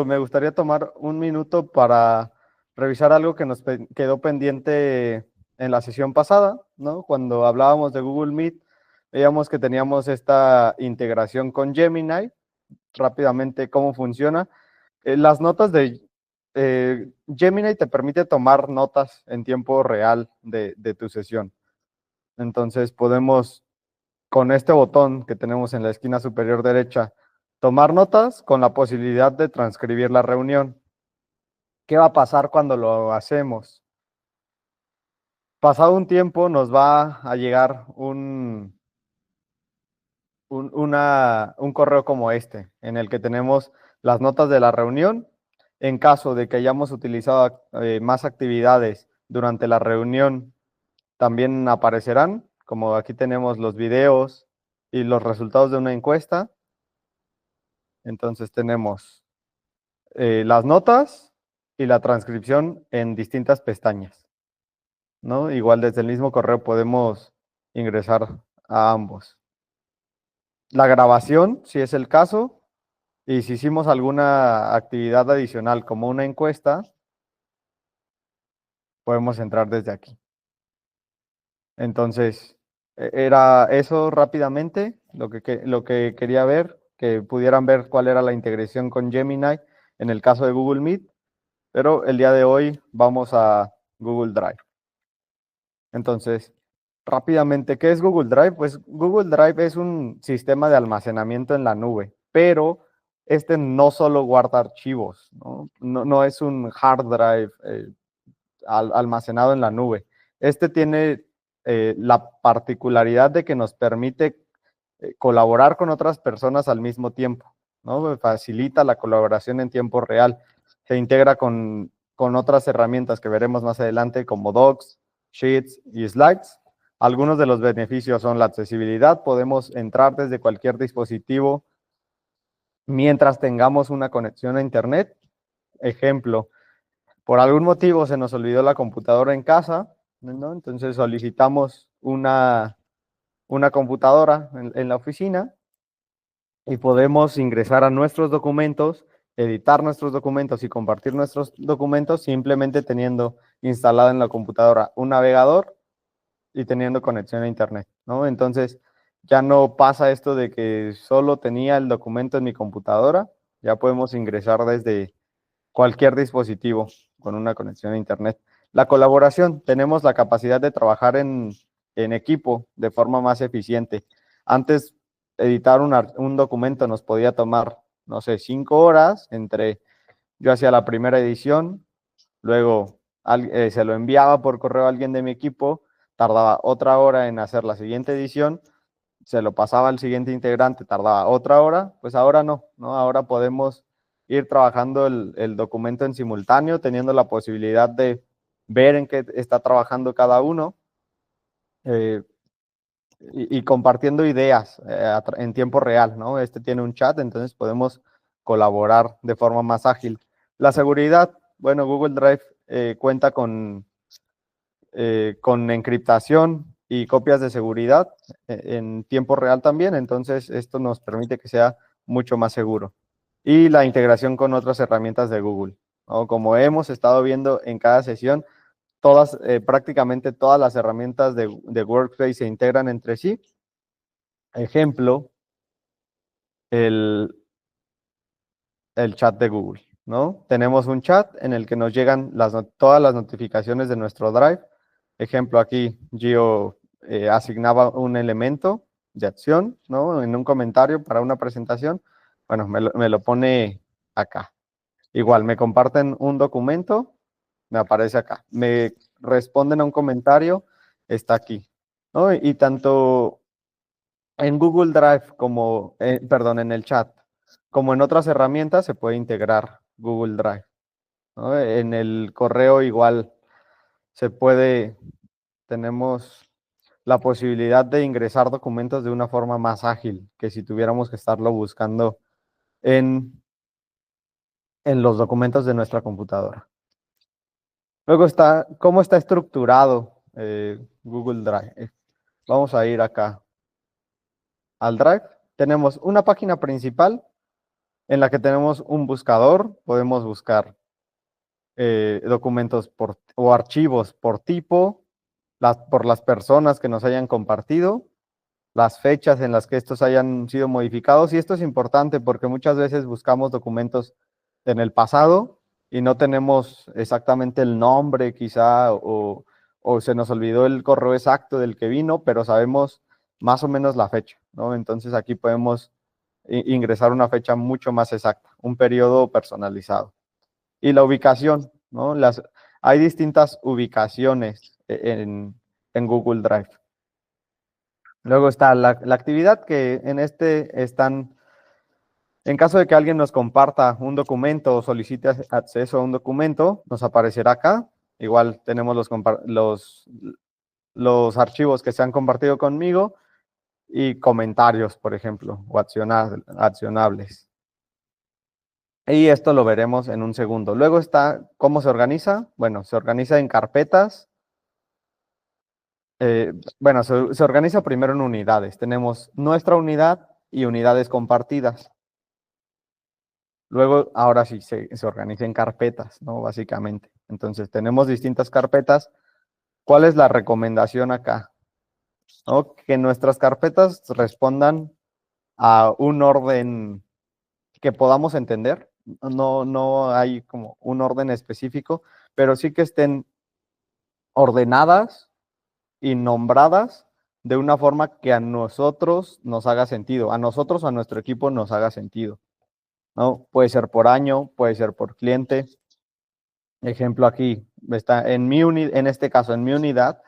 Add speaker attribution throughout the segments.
Speaker 1: Me gustaría tomar un minuto para revisar algo que nos quedó pendiente en la sesión pasada, ¿no? Cuando hablábamos de Google Meet, veíamos que teníamos esta integración con Gemini. Rápidamente, ¿cómo funciona? Las notas de Gemini te permite tomar notas en tiempo real de tu sesión. Entonces podemos, con este botón que tenemos en la esquina superior derecha, tomar notas con la posibilidad de transcribir la reunión. ¿Qué va a pasar cuando lo hacemos? Pasado un tiempo nos va a llegar un correo como este, en el que tenemos las notas de la reunión. En caso de que hayamos utilizado más actividades durante la reunión, también aparecerán, como aquí tenemos los videos y los resultados de una encuesta. Entonces tenemos las notas y la transcripción en distintas pestañas, ¿no? Igual desde el mismo correo podemos ingresar a ambos. La grabación, si es el caso, y si hicimos alguna actividad adicional como una encuesta, podemos entrar desde aquí. Entonces, era eso rápidamente lo que quería ver, que pudieran ver cuál era la integración con Gemini en el caso de Google Meet, pero el día de hoy vamos a Google Drive. Entonces, rápidamente, ¿qué es Google Drive? Pues Google Drive es un sistema de almacenamiento en la nube, pero este no solo guarda archivos, ¿no? No es un hard drive almacenado en la nube. Este tiene la particularidad de que nos permite colaborar con otras personas al mismo tiempo, ¿no? Facilita la colaboración en tiempo real. Se integra con otras herramientas que veremos más adelante como Docs, Sheets y Slides. Algunos de los beneficios son la accesibilidad. Podemos entrar desde cualquier dispositivo mientras tengamos una conexión a Internet. Ejemplo, por algún motivo se nos olvidó la computadora en casa, ¿no? Entonces solicitamos una computadora en la oficina y podemos ingresar a nuestros documentos, editar nuestros documentos y compartir nuestros documentos simplemente teniendo instalado en la computadora un navegador y teniendo conexión a Internet, ¿no? Entonces ya no pasa esto de que solo tenía el documento en mi computadora, ya podemos ingresar desde cualquier dispositivo con una conexión a Internet. La colaboración, tenemos la capacidad de trabajar en equipo de forma más eficiente. Antes, editar un documento nos podía tomar, no sé, 5 horas entre yo hacía la primera edición, luego se lo enviaba por correo a alguien de mi equipo, tardaba otra hora en hacer la siguiente edición, se lo pasaba al siguiente integrante, tardaba otra hora, pues ahora no, ¿no? Ahora podemos ir trabajando el documento en simultáneo, teniendo la posibilidad de ver en qué está trabajando cada uno eh, y compartiendo ideas en tiempo real, ¿no? Este tiene un chat, entonces podemos colaborar de forma más ágil. La seguridad, bueno, Google Drive cuenta con encriptación y copias de seguridad en tiempo real también, entonces esto nos permite que sea mucho más seguro. Y la integración con otras herramientas de Google, ¿no? Como hemos estado viendo en cada sesión, prácticamente todas las herramientas de Workspace se integran entre sí. Ejemplo, el chat de Google, ¿no? Tenemos un chat en el que nos llegan todas las notificaciones de nuestro Drive. Ejemplo, aquí Gio asignaba un elemento de acción, ¿no? En un comentario para una presentación. Bueno, me lo pone acá. Igual, me comparten un documento, me aparece acá. Me responden a un comentario, está aquí, ¿no? Y tanto en Google Drive como, perdón, en el chat, como en otras herramientas se puede integrar Google Drive, ¿no? En el correo igual se puede, tenemos la posibilidad de ingresar documentos de una forma más ágil que si tuviéramos que estarlo buscando en, en los documentos de nuestra computadora. Luego está, ¿cómo está estructurado Google Drive? Vamos a ir acá al Drive. Tenemos una página principal en la que tenemos un buscador, podemos buscar documentos o archivos por tipo, por las personas que nos hayan compartido, las fechas en las que estos hayan sido modificados. Y esto es importante porque muchas veces buscamos documentos en el pasado y no tenemos exactamente el nombre quizá o se nos olvidó el correo exacto del que vino, pero sabemos más o menos la fecha, ¿no? Entonces aquí podemos ingresar una fecha mucho más exacta, un periodo personalizado. Y la ubicación, ¿no? Hay distintas ubicaciones en Google Drive. Luego está la actividad que en este están, en caso de que alguien nos comparta un documento o solicite acceso a un documento, nos aparecerá acá. Igual tenemos los archivos que se han compartido conmigo y comentarios, por ejemplo, o accionables. Y esto lo veremos en un segundo. Luego está cómo se organiza. Bueno, se organiza en carpetas. Bueno, se organiza primero en unidades. Tenemos nuestra unidad y unidades compartidas. Luego, ahora sí, se organiza en carpetas, ¿no? Básicamente. Entonces, tenemos distintas carpetas. ¿Cuál es la recomendación acá? ¿No? Que nuestras carpetas respondan a un orden que podamos entender. No hay como un orden específico, pero sí que estén ordenadas y nombradas de una forma que a nosotros nos haga sentido, a nosotros o a nuestro equipo nos haga sentido, ¿no? Puede ser por año, puede ser por cliente. Ejemplo aquí, está en este caso, en mi unidad,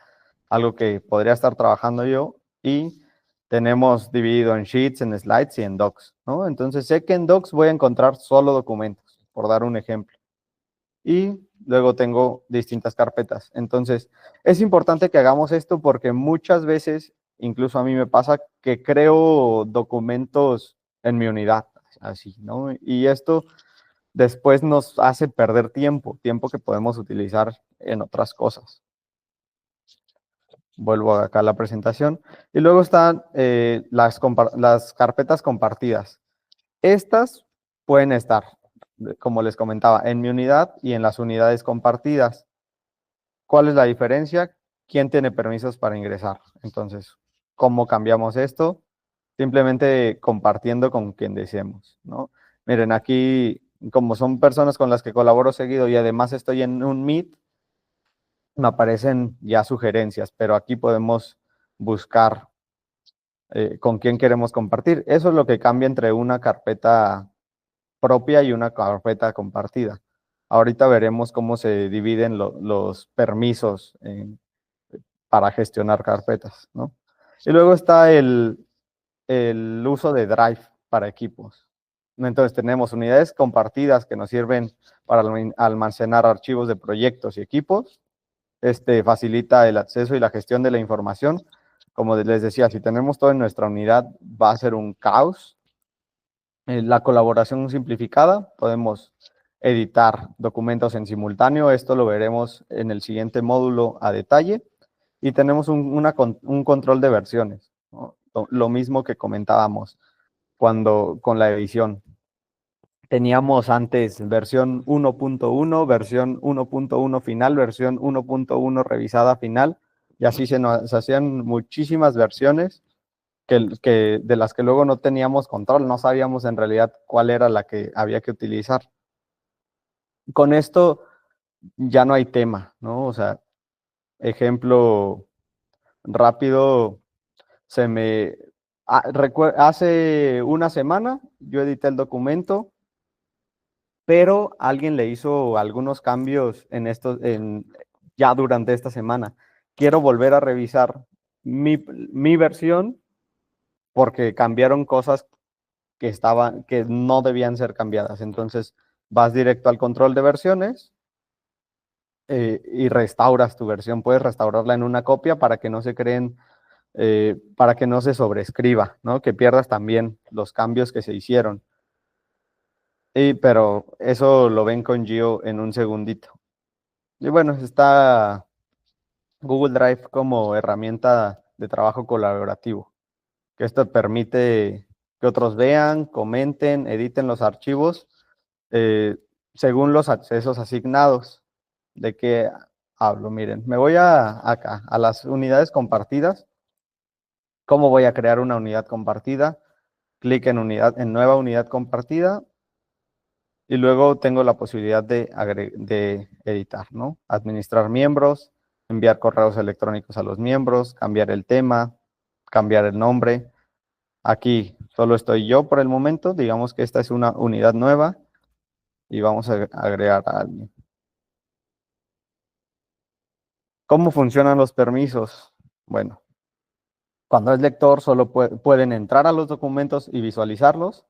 Speaker 1: algo que podría estar trabajando yo, y tenemos dividido en sheets, en slides y en docs, ¿no? Entonces sé que en docs voy a encontrar solo documentos, por dar un ejemplo. Y luego tengo distintas carpetas. Entonces, es importante que hagamos esto porque muchas veces, incluso a mí me pasa, que creo documentos en mi unidad, así, ¿no? Y esto después nos hace perder tiempo que podemos utilizar en otras cosas. Vuelvo acá a la presentación. Y luego están las carpetas compartidas. Estas pueden estar, como les comentaba, en mi unidad y en las unidades compartidas. ¿Cuál es la diferencia? ¿Quién tiene permisos para ingresar? Entonces, ¿cómo cambiamos esto? Simplemente compartiendo con quien deseemos, ¿no? Miren, aquí, como son personas con las que colaboro seguido y además estoy en un Meet, me aparecen ya sugerencias, pero aquí podemos buscar con quién queremos compartir. Eso es lo que cambia entre una carpeta propia y una carpeta compartida. Ahorita veremos cómo se dividen los permisos para gestionar carpetas, ¿no? Y luego está el uso de Drive para equipos. Entonces tenemos unidades compartidas que nos sirven para almacenar archivos de proyectos y equipos. Facilita el acceso y la gestión de la información. Como les decía, si tenemos todo en nuestra unidad, va a ser un caos. La colaboración simplificada, podemos editar documentos en simultáneo. Esto lo veremos en el siguiente módulo a detalle. Y tenemos un control de versiones, ¿no? Lo mismo que comentábamos con la edición. Teníamos antes versión 1.1, versión 1.1 final, versión 1.1 revisada final, y así se nos hacían muchísimas versiones de las que luego no teníamos control, no sabíamos en realidad cuál era la que había que utilizar. Con esto ya no hay tema, ¿no? O sea, ejemplo rápido, hace una semana yo edité el documento, pero alguien le hizo algunos cambios ya durante esta semana. Quiero volver a revisar mi versión porque cambiaron cosas que no debían ser cambiadas. Entonces, vas directo al control de versiones y restauras tu versión. Puedes restaurarla en una copia para que no se creen, para que no se sobrescriba, ¿no? Que pierdas también los cambios que se hicieron. Pero eso lo ven con Geo en un segundito. Y bueno, está Google Drive como herramienta de trabajo colaborativo, que esto permite que otros vean, comenten, editen los archivos según los accesos asignados. ¿De qué hablo? Miren, me voy acá, a las unidades compartidas. ¿Cómo voy a crear una unidad compartida? Clic en nueva unidad compartida y luego tengo la posibilidad de editar, ¿no? Administrar miembros, enviar correos electrónicos a los miembros, cambiar el tema, cambiar el nombre. Aquí solo estoy yo por el momento, digamos que esta es una unidad nueva y vamos a agregar a alguien. ¿Cómo funcionan los permisos? Bueno, cuando es lector solo pueden entrar a los documentos y visualizarlos.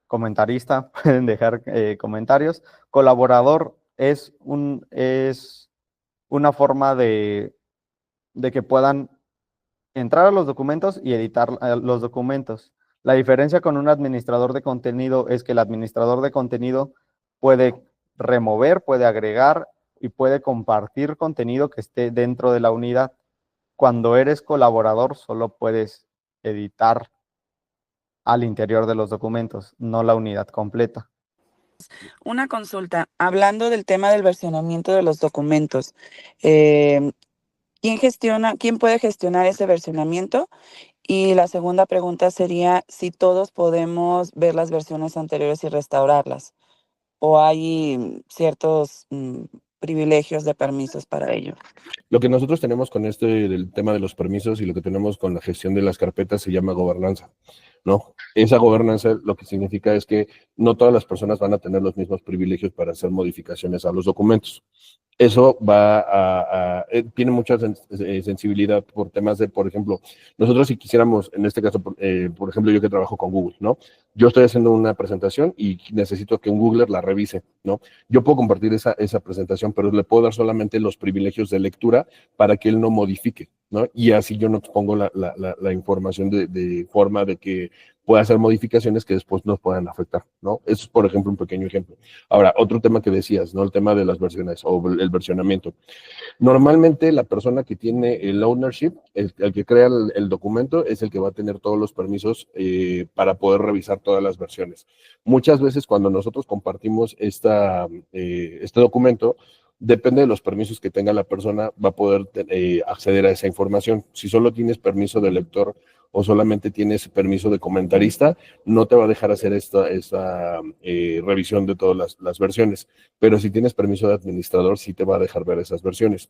Speaker 1: Comentarista, pueden dejar comentarios. Colaborador es una forma de que puedan entrar a los documentos y editar los documentos. La diferencia con un administrador de contenido es que el administrador de contenido puede remover, puede agregar y puede compartir contenido que esté dentro de la unidad. Cuando eres colaborador, solo puedes editar al interior de los documentos, no la unidad completa.
Speaker 2: Una consulta, hablando del tema del versionamiento de los documentos, ¿quién puede gestionar ese versionamiento? Y la segunda pregunta sería si todos podemos ver las versiones anteriores y restaurarlas, o hay ciertos privilegios de permisos para ello.
Speaker 3: Lo que nosotros tenemos con del tema de los permisos y lo que tenemos con la gestión de las carpetas se llama gobernanza, ¿no? Esa gobernanza lo que significa es que no todas las personas van a tener los mismos privilegios para hacer modificaciones a los documentos. Eso tiene mucha sensibilidad por temas de, por ejemplo, nosotros si quisiéramos, en este caso, por ejemplo, yo que trabajo con Google, ¿no? Yo estoy haciendo una presentación y necesito que un Googler la revise, ¿no? Yo puedo compartir esa presentación, pero le puedo dar solamente los privilegios de lectura para que él no modifique, ¿no? Y así yo no expongo la información de forma de que pueda hacer modificaciones que después nos puedan afectar, ¿no? Eso es, por ejemplo, un pequeño ejemplo. Ahora, otro tema que decías, ¿no? El tema de las versiones o el versionamiento. Normalmente la persona que tiene el ownership, el que crea el documento, es el que va a tener todos los permisos para poder revisar todas las versiones. Muchas veces cuando nosotros compartimos este documento, depende de los permisos que tenga la persona, va a poder acceder a esa información. Si solo tienes permiso de lector o solamente tienes permiso de comentarista, no te va a dejar hacer esta revisión de todas las versiones. Pero si tienes permiso de administrador, sí te va a dejar ver esas versiones.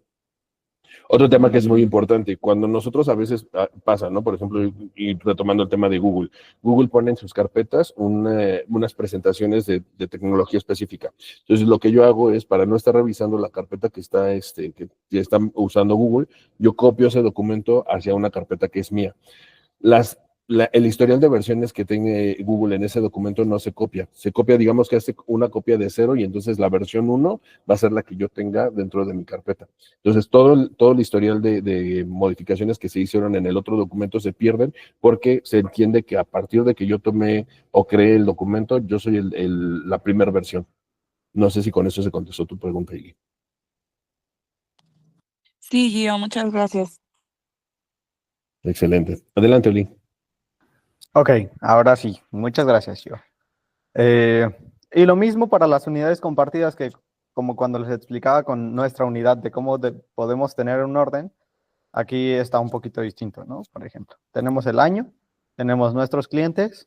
Speaker 3: Otro tema que es muy importante, cuando nosotros a veces pasa, ¿no? Por ejemplo, y retomando el tema de Google, Google pone en sus carpetas unas presentaciones de tecnología específica. Entonces, lo que yo hago es, para no estar revisando la carpeta que está usando Google, yo copio ese documento hacia una carpeta que es mía. El historial de versiones que tiene Google en ese documento no se copia. Se copia, digamos que hace una copia de 0 y entonces la versión 1 va a ser la que yo tenga dentro de mi carpeta. Entonces, todo el historial de modificaciones que se hicieron en el otro documento se pierden porque se entiende que a partir de que yo tomé o creé el documento, yo soy la primera versión. No sé si con eso se contestó tu pregunta, Iggy.
Speaker 2: Sí, Gio, muchas gracias.
Speaker 3: Excelente. Adelante, Oli.
Speaker 1: Ok, ahora sí. Muchas gracias, Gio. Y lo mismo para las unidades compartidas, que como cuando les explicaba con nuestra unidad de cómo podemos tener un orden, aquí está un poquito distinto, ¿no? Por ejemplo, tenemos el año, tenemos nuestros clientes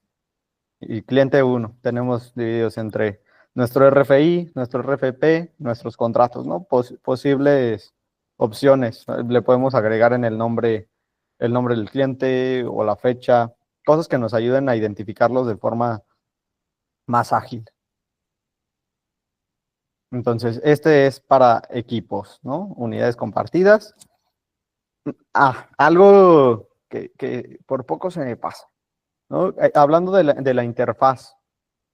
Speaker 1: y cliente 1. Tenemos divididos entre nuestro RFI, nuestro RFP, nuestros contratos, ¿no? Posibles opciones. Le podemos agregar en el nombre del cliente o la fecha, cosas que nos ayuden a identificarlos de forma más ágil. Entonces, este es para equipos, ¿no? Unidades compartidas. Algo que por poco se me pasa, ¿no? Hablando de la interfaz,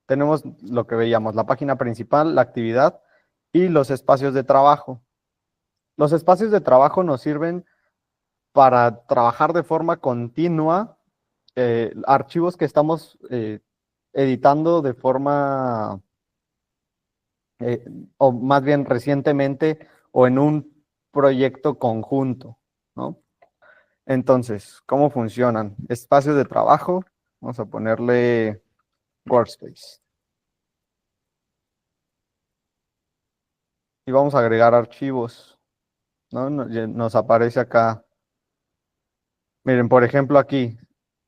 Speaker 1: tenemos lo que veíamos, la página principal, la actividad y los espacios de trabajo. Los espacios de trabajo nos sirven para trabajar de forma continua archivos que estamos editando de forma, o más bien recientemente, o en un proyecto conjunto, ¿no? Entonces, ¿cómo funcionan? Espacios de trabajo. Vamos a ponerle Workspace. Y vamos a agregar archivos, ¿no? Nos aparece acá. Miren, por ejemplo, aquí,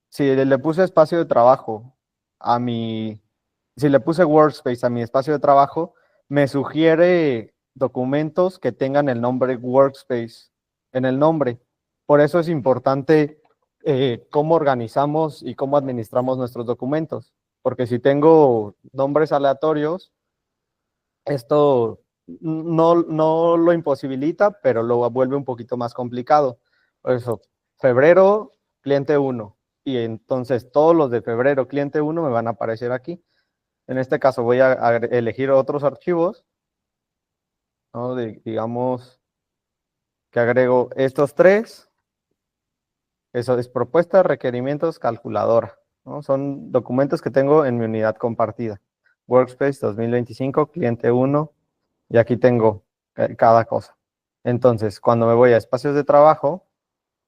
Speaker 1: si le puse espacio de trabajo a si le puse Workspace a mi espacio de trabajo, me sugiere documentos que tengan el nombre Workspace en el nombre. Por eso es importante cómo organizamos y cómo administramos nuestros documentos. Porque si tengo nombres aleatorios, esto no lo imposibilita, pero lo vuelve un poquito más complicado. Por eso, febrero, cliente 1. Y entonces todos los de febrero, cliente 1 me van a aparecer aquí. En este caso voy a elegir otros archivos, ¿no? Digamos que agrego estos 3. Eso es propuesta, requerimientos, calculadora, ¿no? Son documentos que tengo en mi unidad compartida. Workspace 2025, cliente 1, y aquí tengo cada cosa. Entonces, cuando me voy a espacios de trabajo,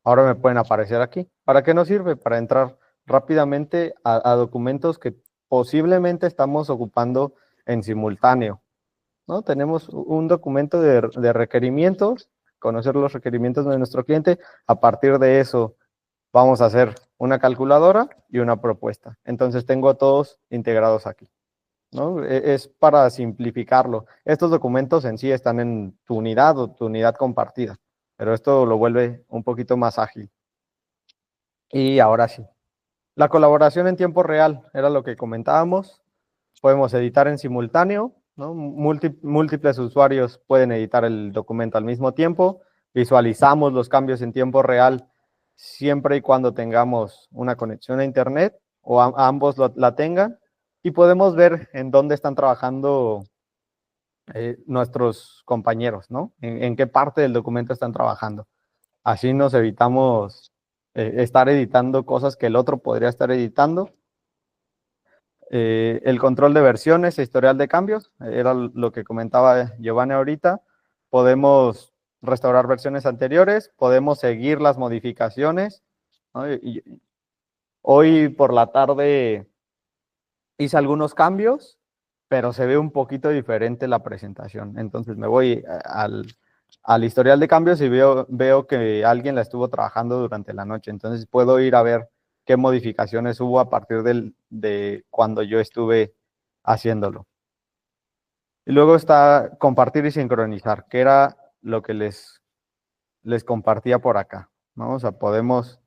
Speaker 1: ahora me pueden aparecer aquí. ¿Para qué nos sirve? Para entrar rápidamente a documentos que posiblemente estamos ocupando en simultáneo, ¿no? Tenemos un documento de requerimientos, conocer los requerimientos de nuestro cliente. A partir de eso, vamos a hacer una calculadora y una propuesta. Entonces, tengo todos integrados aquí, ¿no? Es para simplificarlo. Estos documentos en sí están en tu unidad o tu unidad compartida, pero esto lo vuelve un poquito más ágil. Y ahora sí, la colaboración en tiempo real era lo que comentábamos. Podemos editar en simultáneo, ¿no? Múltiples usuarios pueden editar el documento al mismo tiempo. Visualizamos los cambios en tiempo real siempre y cuando tengamos una conexión a internet o ambos la tengan, y podemos ver en dónde están trabajando nuestros compañeros, ¿no? En qué parte del documento están trabajando. Así nos evitamos estar editando cosas que el otro podría estar editando. El control de versiones e historial de cambios, era lo que comentaba Giovanni ahorita. Podemos restaurar versiones anteriores, podemos seguir las modificaciones, ¿no? Hoy por la tarde hice algunos cambios, pero se ve un poquito diferente la presentación. Entonces me voy al historial de cambios y veo que alguien la estuvo trabajando durante la noche. Entonces puedo ir a ver qué modificaciones hubo a partir de cuando yo estuve haciéndolo. Y luego está compartir y sincronizar, que era lo que les compartía por acá, ¿no? O sea, podemos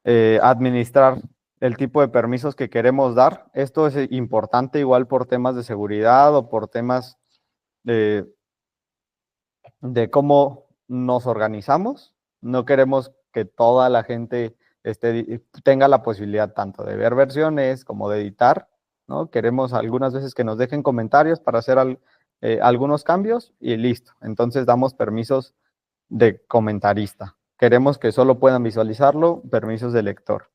Speaker 1: administrar el tipo de permisos que queremos dar. Esto es importante igual por temas de seguridad o por temas de cómo nos organizamos. No queremos que toda la gente tenga la posibilidad tanto de ver versiones como de editar, ¿no? Queremos algunas veces que nos dejen comentarios para hacer algunos cambios y listo. Entonces damos permisos de comentarista. Queremos que solo puedan visualizarlo, permisos de lector.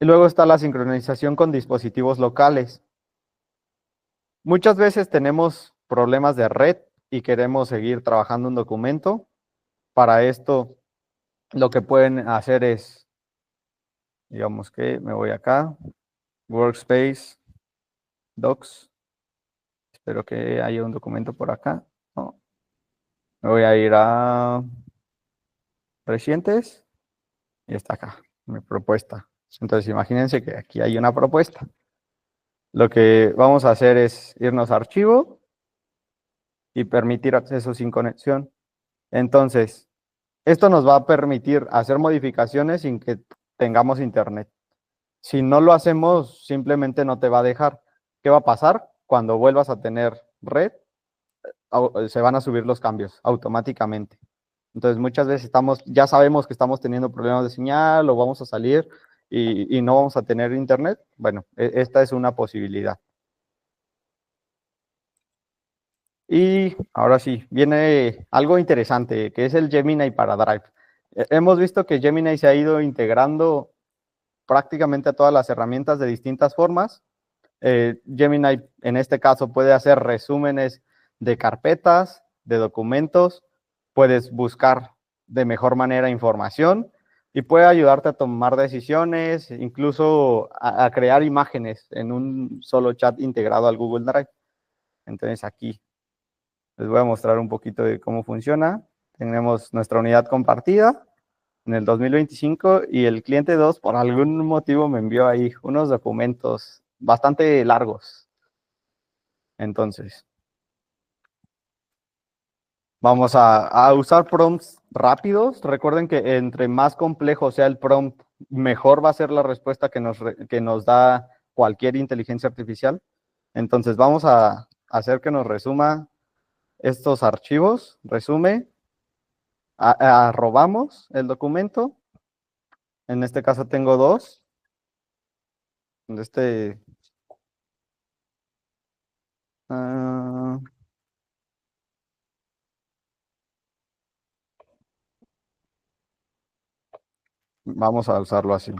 Speaker 1: Y luego está la sincronización con dispositivos locales. Muchas veces tenemos problemas de red y queremos seguir trabajando un documento. Para esto, lo que pueden hacer es, digamos que me voy acá, Workspace, Docs. Espero que haya un documento por acá, ¿no? Me voy a ir a recientes y está acá, mi propuesta. Entonces, imagínense que aquí hay una propuesta. Lo que vamos a hacer es irnos a archivo y permitir acceso sin conexión. Entonces, esto nos va a permitir hacer modificaciones sin que tengamos internet. Si no lo hacemos, simplemente no te va a dejar. ¿Qué va a pasar? Cuando vuelvas a tener red, se van a subir los cambios automáticamente. Entonces, muchas veces ya sabemos que estamos teniendo problemas de señal o vamos a salir y no vamos a tener internet. Bueno, esta es una posibilidad. Y ahora sí, viene algo interesante, que es el Gemini para Drive. Hemos visto que Gemini se ha ido integrando prácticamente a todas las herramientas de distintas formas. Gemini, en este caso, puede hacer resúmenes de carpetas, de documentos, puedes buscar de mejor manera información, y puede ayudarte a tomar decisiones, incluso a crear imágenes en un solo chat integrado al Google Drive. Entonces aquí les voy a mostrar un poquito de cómo funciona. Tenemos nuestra unidad compartida en el 2025 y el cliente 2 por algún motivo me envió ahí unos documentos bastante largos. Entonces, vamos a usar prompts rápidos. Recuerden que entre más complejo sea el prompt, mejor va a ser la respuesta que nos da cualquier inteligencia artificial. Entonces, vamos a hacer que nos resuma estos archivos. Resume. Arrobamos el documento. En este caso tengo dos. Ah, vamos a usarlo así.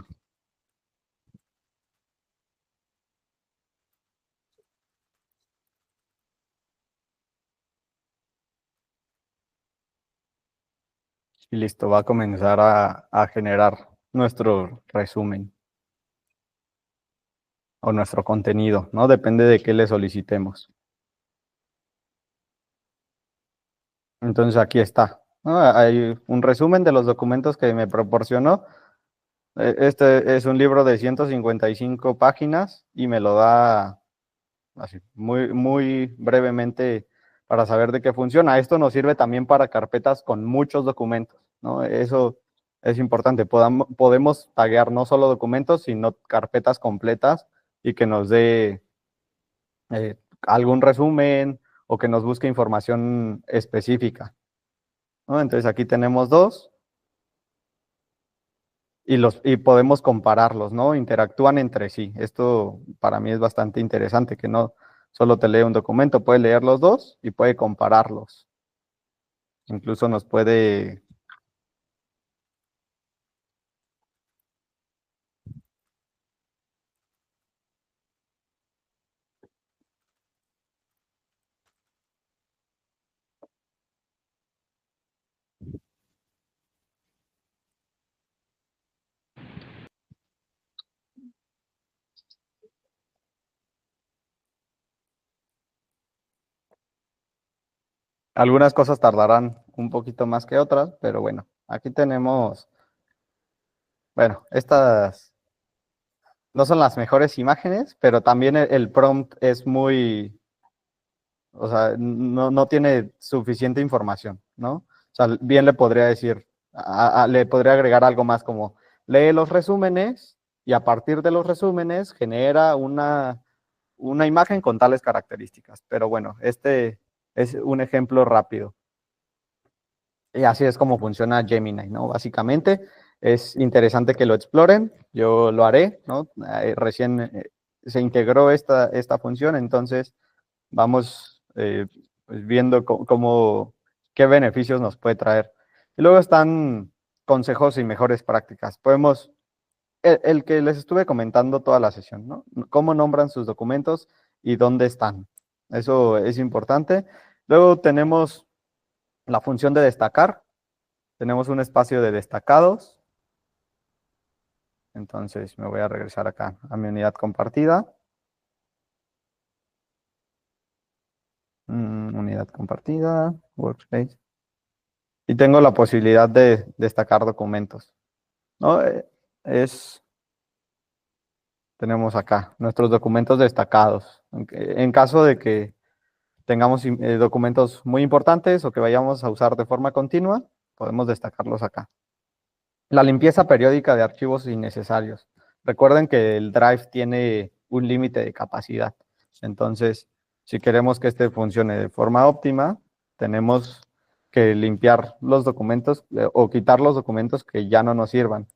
Speaker 1: Y listo, va a comenzar a generar nuestro resumen o nuestro contenido, ¿no? Depende de qué le solicitemos. Entonces aquí está, ¿no? Hay un resumen de los documentos que me proporcionó. Este es un libro de 155 páginas y me lo da así, muy brevemente para saber de qué funciona. Esto nos sirve también para carpetas con muchos documentos, ¿no? Eso es importante. Podemos taguear no solo documentos, sino carpetas completas y que nos dé algún resumen o que nos busque información específica, ¿no? Entonces aquí tenemos dos y podemos compararlos, ¿no? Interactúan entre sí. Esto para mí es bastante interesante, que no solo te lee un documento, puede leer los dos y puede compararlos. Incluso nos puede... Algunas cosas tardarán un poquito más que otras, pero bueno, aquí tenemos... Bueno, estas no son las mejores imágenes, pero también el prompt es muy... O sea, no tiene suficiente información, ¿no? O sea, bien le podría decir, le podría agregar algo más como, lee los resúmenes y a partir de los resúmenes genera una imagen con tales características. Pero bueno, este es un ejemplo rápido. Y así es como funciona Gemini, ¿no? Básicamente es interesante que lo exploren, yo lo haré, ¿no? Recién se integró esta función, entonces vamos pues viendo qué beneficios nos puede traer. Y luego están consejos y mejores prácticas. Podemos, el que les estuve comentando toda la sesión, ¿no? Cómo nombran sus documentos y dónde están. Eso es importante. Luego tenemos la función de destacar. Tenemos un espacio de destacados. Entonces me voy a regresar acá a mi unidad compartida. Unidad compartida, workspace. Y tengo la posibilidad de destacar documentos, ¿no? Tenemos acá nuestros documentos destacados. En caso de que tengamos documentos muy importantes o que vayamos a usar de forma continua, podemos destacarlos acá. La limpieza periódica de archivos innecesarios. Recuerden que el Drive tiene un límite de capacidad. Entonces, si queremos que este funcione de forma óptima, tenemos que limpiar los documentos o quitar los documentos que ya no nos sirvan.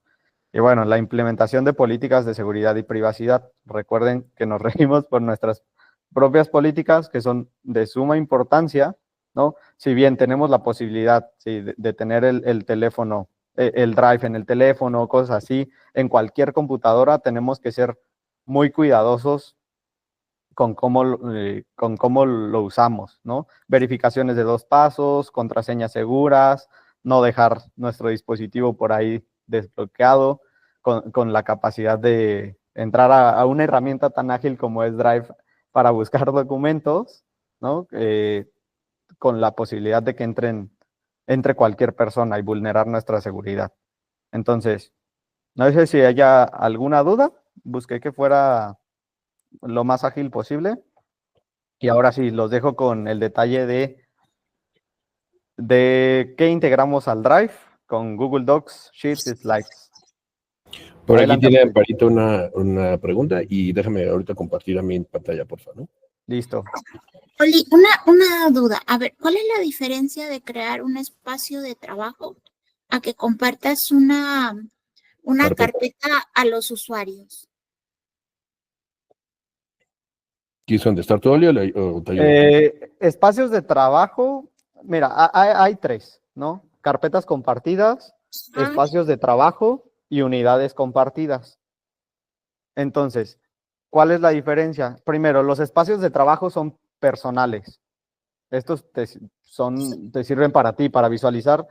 Speaker 1: Y bueno, la implementación de políticas de seguridad y privacidad. Recuerden que nos regimos por nuestras propias políticas que son de suma importancia, ¿no? Si bien tenemos la posibilidad, sí, de tener el teléfono, el Drive en el teléfono, cosas así, en cualquier computadora tenemos que ser muy cuidadosos con cómo lo usamos, ¿no? Verificaciones de 2 pasos, contraseñas seguras, no dejar nuestro dispositivo por ahí desbloqueado, con la capacidad de entrar a una herramienta tan ágil como es Drive para buscar documentos, ¿no? Con la posibilidad de que entre cualquier persona y vulnerar nuestra seguridad. Entonces, no sé si haya alguna duda, busqué que fuera lo más ágil posible. Y ahora sí, los dejo con el detalle de qué integramos al Drive con Google Docs, Sheets y Slides.
Speaker 3: Por aquí
Speaker 1: Adelante,
Speaker 3: tiene
Speaker 1: Amparito.
Speaker 3: Amparito una pregunta y déjame ahorita compartir a mi pantalla, por favor, ¿no?
Speaker 1: Listo.
Speaker 4: Oli, una duda. A ver, ¿cuál es la diferencia de crear un espacio de trabajo a que compartas una carpeta a los usuarios?
Speaker 3: ¿Quieres contestar tú, Oli, o te ayudo?
Speaker 1: Espacios de trabajo, mira, hay tres, ¿no? Carpetas compartidas,
Speaker 4: Ah,
Speaker 1: espacios de trabajo y unidades compartidas. Entonces, ¿cuál es la diferencia? Primero, los espacios de trabajo son personales. Estos te sirven para ti, para visualizar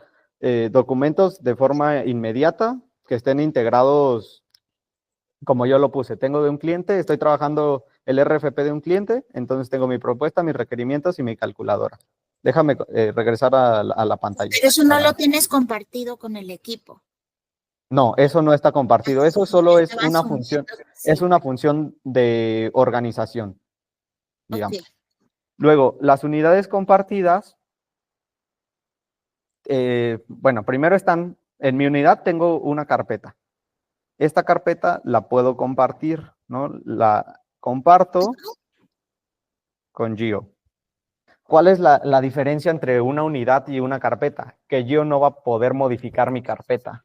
Speaker 1: documentos de forma inmediata, que estén integrados, como yo lo puse. Tengo de un cliente, estoy trabajando el RFP de un cliente, entonces tengo mi propuesta, mis requerimientos y mi calculadora. Déjame regresar a la pantalla.
Speaker 4: pero eso no lo tienes compartido con el equipo.
Speaker 1: No, eso no está compartido. Eso solo es
Speaker 4: Te vas
Speaker 1: una
Speaker 4: uniendo,
Speaker 1: función,
Speaker 4: sí.
Speaker 1: es una función de organización, digamos.
Speaker 4: Ok.
Speaker 1: Luego, las unidades compartidas, bueno, primero están, en mi unidad tengo una carpeta. Esta carpeta la puedo compartir, ¿no? La comparto con Gio. ¿Cuál es la diferencia entre una unidad y una carpeta? Que Gio no va a poder modificar mi carpeta.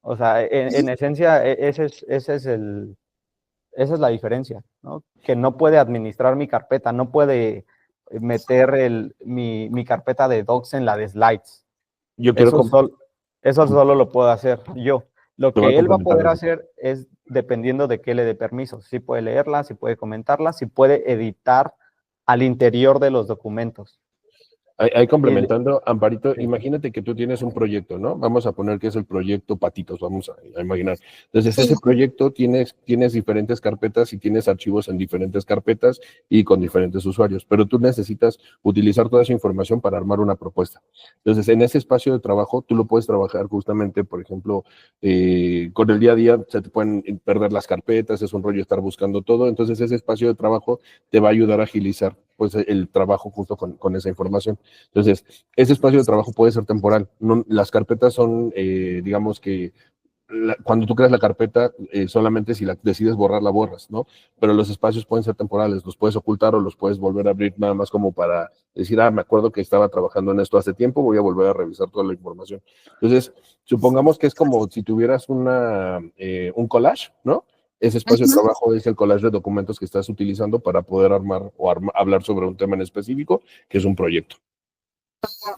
Speaker 1: O sea, en esencia, esa es la diferencia, ¿no? Que no puede administrar mi carpeta, no puede meter mi carpeta de docs en la de slides.
Speaker 3: Yo quiero
Speaker 1: Eso solo lo puedo hacer yo. Lo
Speaker 3: Te voy a
Speaker 1: que él va a
Speaker 3: complementar
Speaker 1: poder
Speaker 3: algo.
Speaker 1: hacer es dependiendo de qué le dé permiso. Si puede leerla, si puede comentarla, si puede editar al interior de los documentos.
Speaker 3: Ahí complementando, Amparito,
Speaker 1: Sí.
Speaker 3: imagínate que tú tienes un proyecto, ¿no? Vamos a poner que es el proyecto Patitos, vamos a imaginar. Entonces,
Speaker 4: Sí.
Speaker 3: ese proyecto tienes diferentes carpetas y tienes archivos en diferentes carpetas y con diferentes usuarios, pero tú necesitas utilizar toda esa información para armar una propuesta. Entonces, en ese espacio de trabajo, tú lo puedes trabajar justamente, por ejemplo, con el día a día se te pueden perder las carpetas, es un rollo estar buscando todo, entonces ese espacio de trabajo te va a ayudar a agilizar pues el trabajo justo con esa información. Entonces, ese espacio de trabajo puede ser temporal. No, las carpetas son, digamos que cuando tú creas la carpeta, solamente si la decides borrar, la borras, ¿no? Pero los espacios pueden ser temporales, los puedes ocultar o los puedes volver a abrir nada más como para decir, me acuerdo que estaba trabajando en esto hace tiempo, voy a volver a revisar toda la información. Entonces, supongamos que es como si tuvieras un collage, ¿no? Ese espacio de trabajo es el collage de documentos que estás utilizando para poder armar o hablar sobre un tema en específico, que es un proyecto.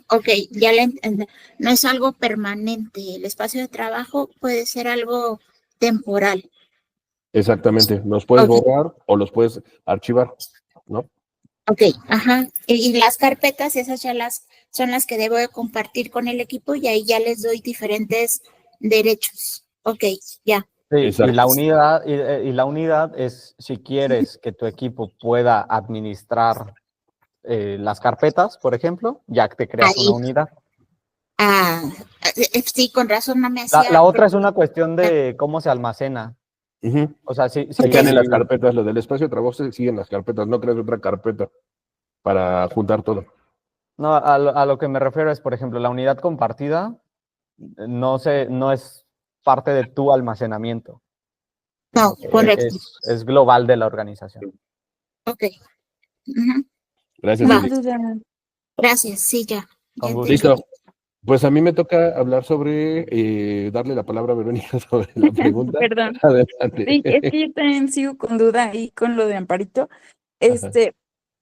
Speaker 4: Ok, ya le entendí. No es algo permanente. El espacio de trabajo puede ser algo temporal.
Speaker 3: Exactamente, los puedes
Speaker 4: Ok.
Speaker 3: borrar o los puedes archivar, ¿no?
Speaker 4: Ok, ajá. Y las carpetas, esas ya son las que debo de compartir con el equipo y ahí ya les doy diferentes derechos. Ok, ya.
Speaker 1: Sí,
Speaker 3: Exacto.
Speaker 1: y la unidad es si quieres que tu equipo pueda administrar las carpetas, por ejemplo, ya te creas una
Speaker 4: Ahí.
Speaker 1: unidad.
Speaker 4: Sí, con razón no me
Speaker 1: La
Speaker 4: hacía.
Speaker 1: otra es una cuestión de cómo se almacena.
Speaker 3: Ujú.
Speaker 1: O sea, si
Speaker 3: Se quedan en las carpetas, lo del espacio de trabajo se siguen las carpetas, no creas otra carpeta para juntar todo.
Speaker 1: no, a lo que me refiero es, por ejemplo, la unidad compartida no es parte de tu almacenamiento.
Speaker 4: No, correcto.
Speaker 1: Es global de la organización.
Speaker 4: Ok. Ujú.
Speaker 3: Gracias,
Speaker 4: Va.
Speaker 3: Eli.
Speaker 4: Gracias, sí, ya.
Speaker 1: Con
Speaker 4: Ya
Speaker 1: gusto.
Speaker 4: entendí.
Speaker 3: Listo. Pues a mí me toca hablar sobre, darle la palabra a Verónica sobre la pregunta.
Speaker 2: Perdón.
Speaker 3: Adelante.
Speaker 2: Sí, es que yo también sigo con duda ahí con lo de Amparito.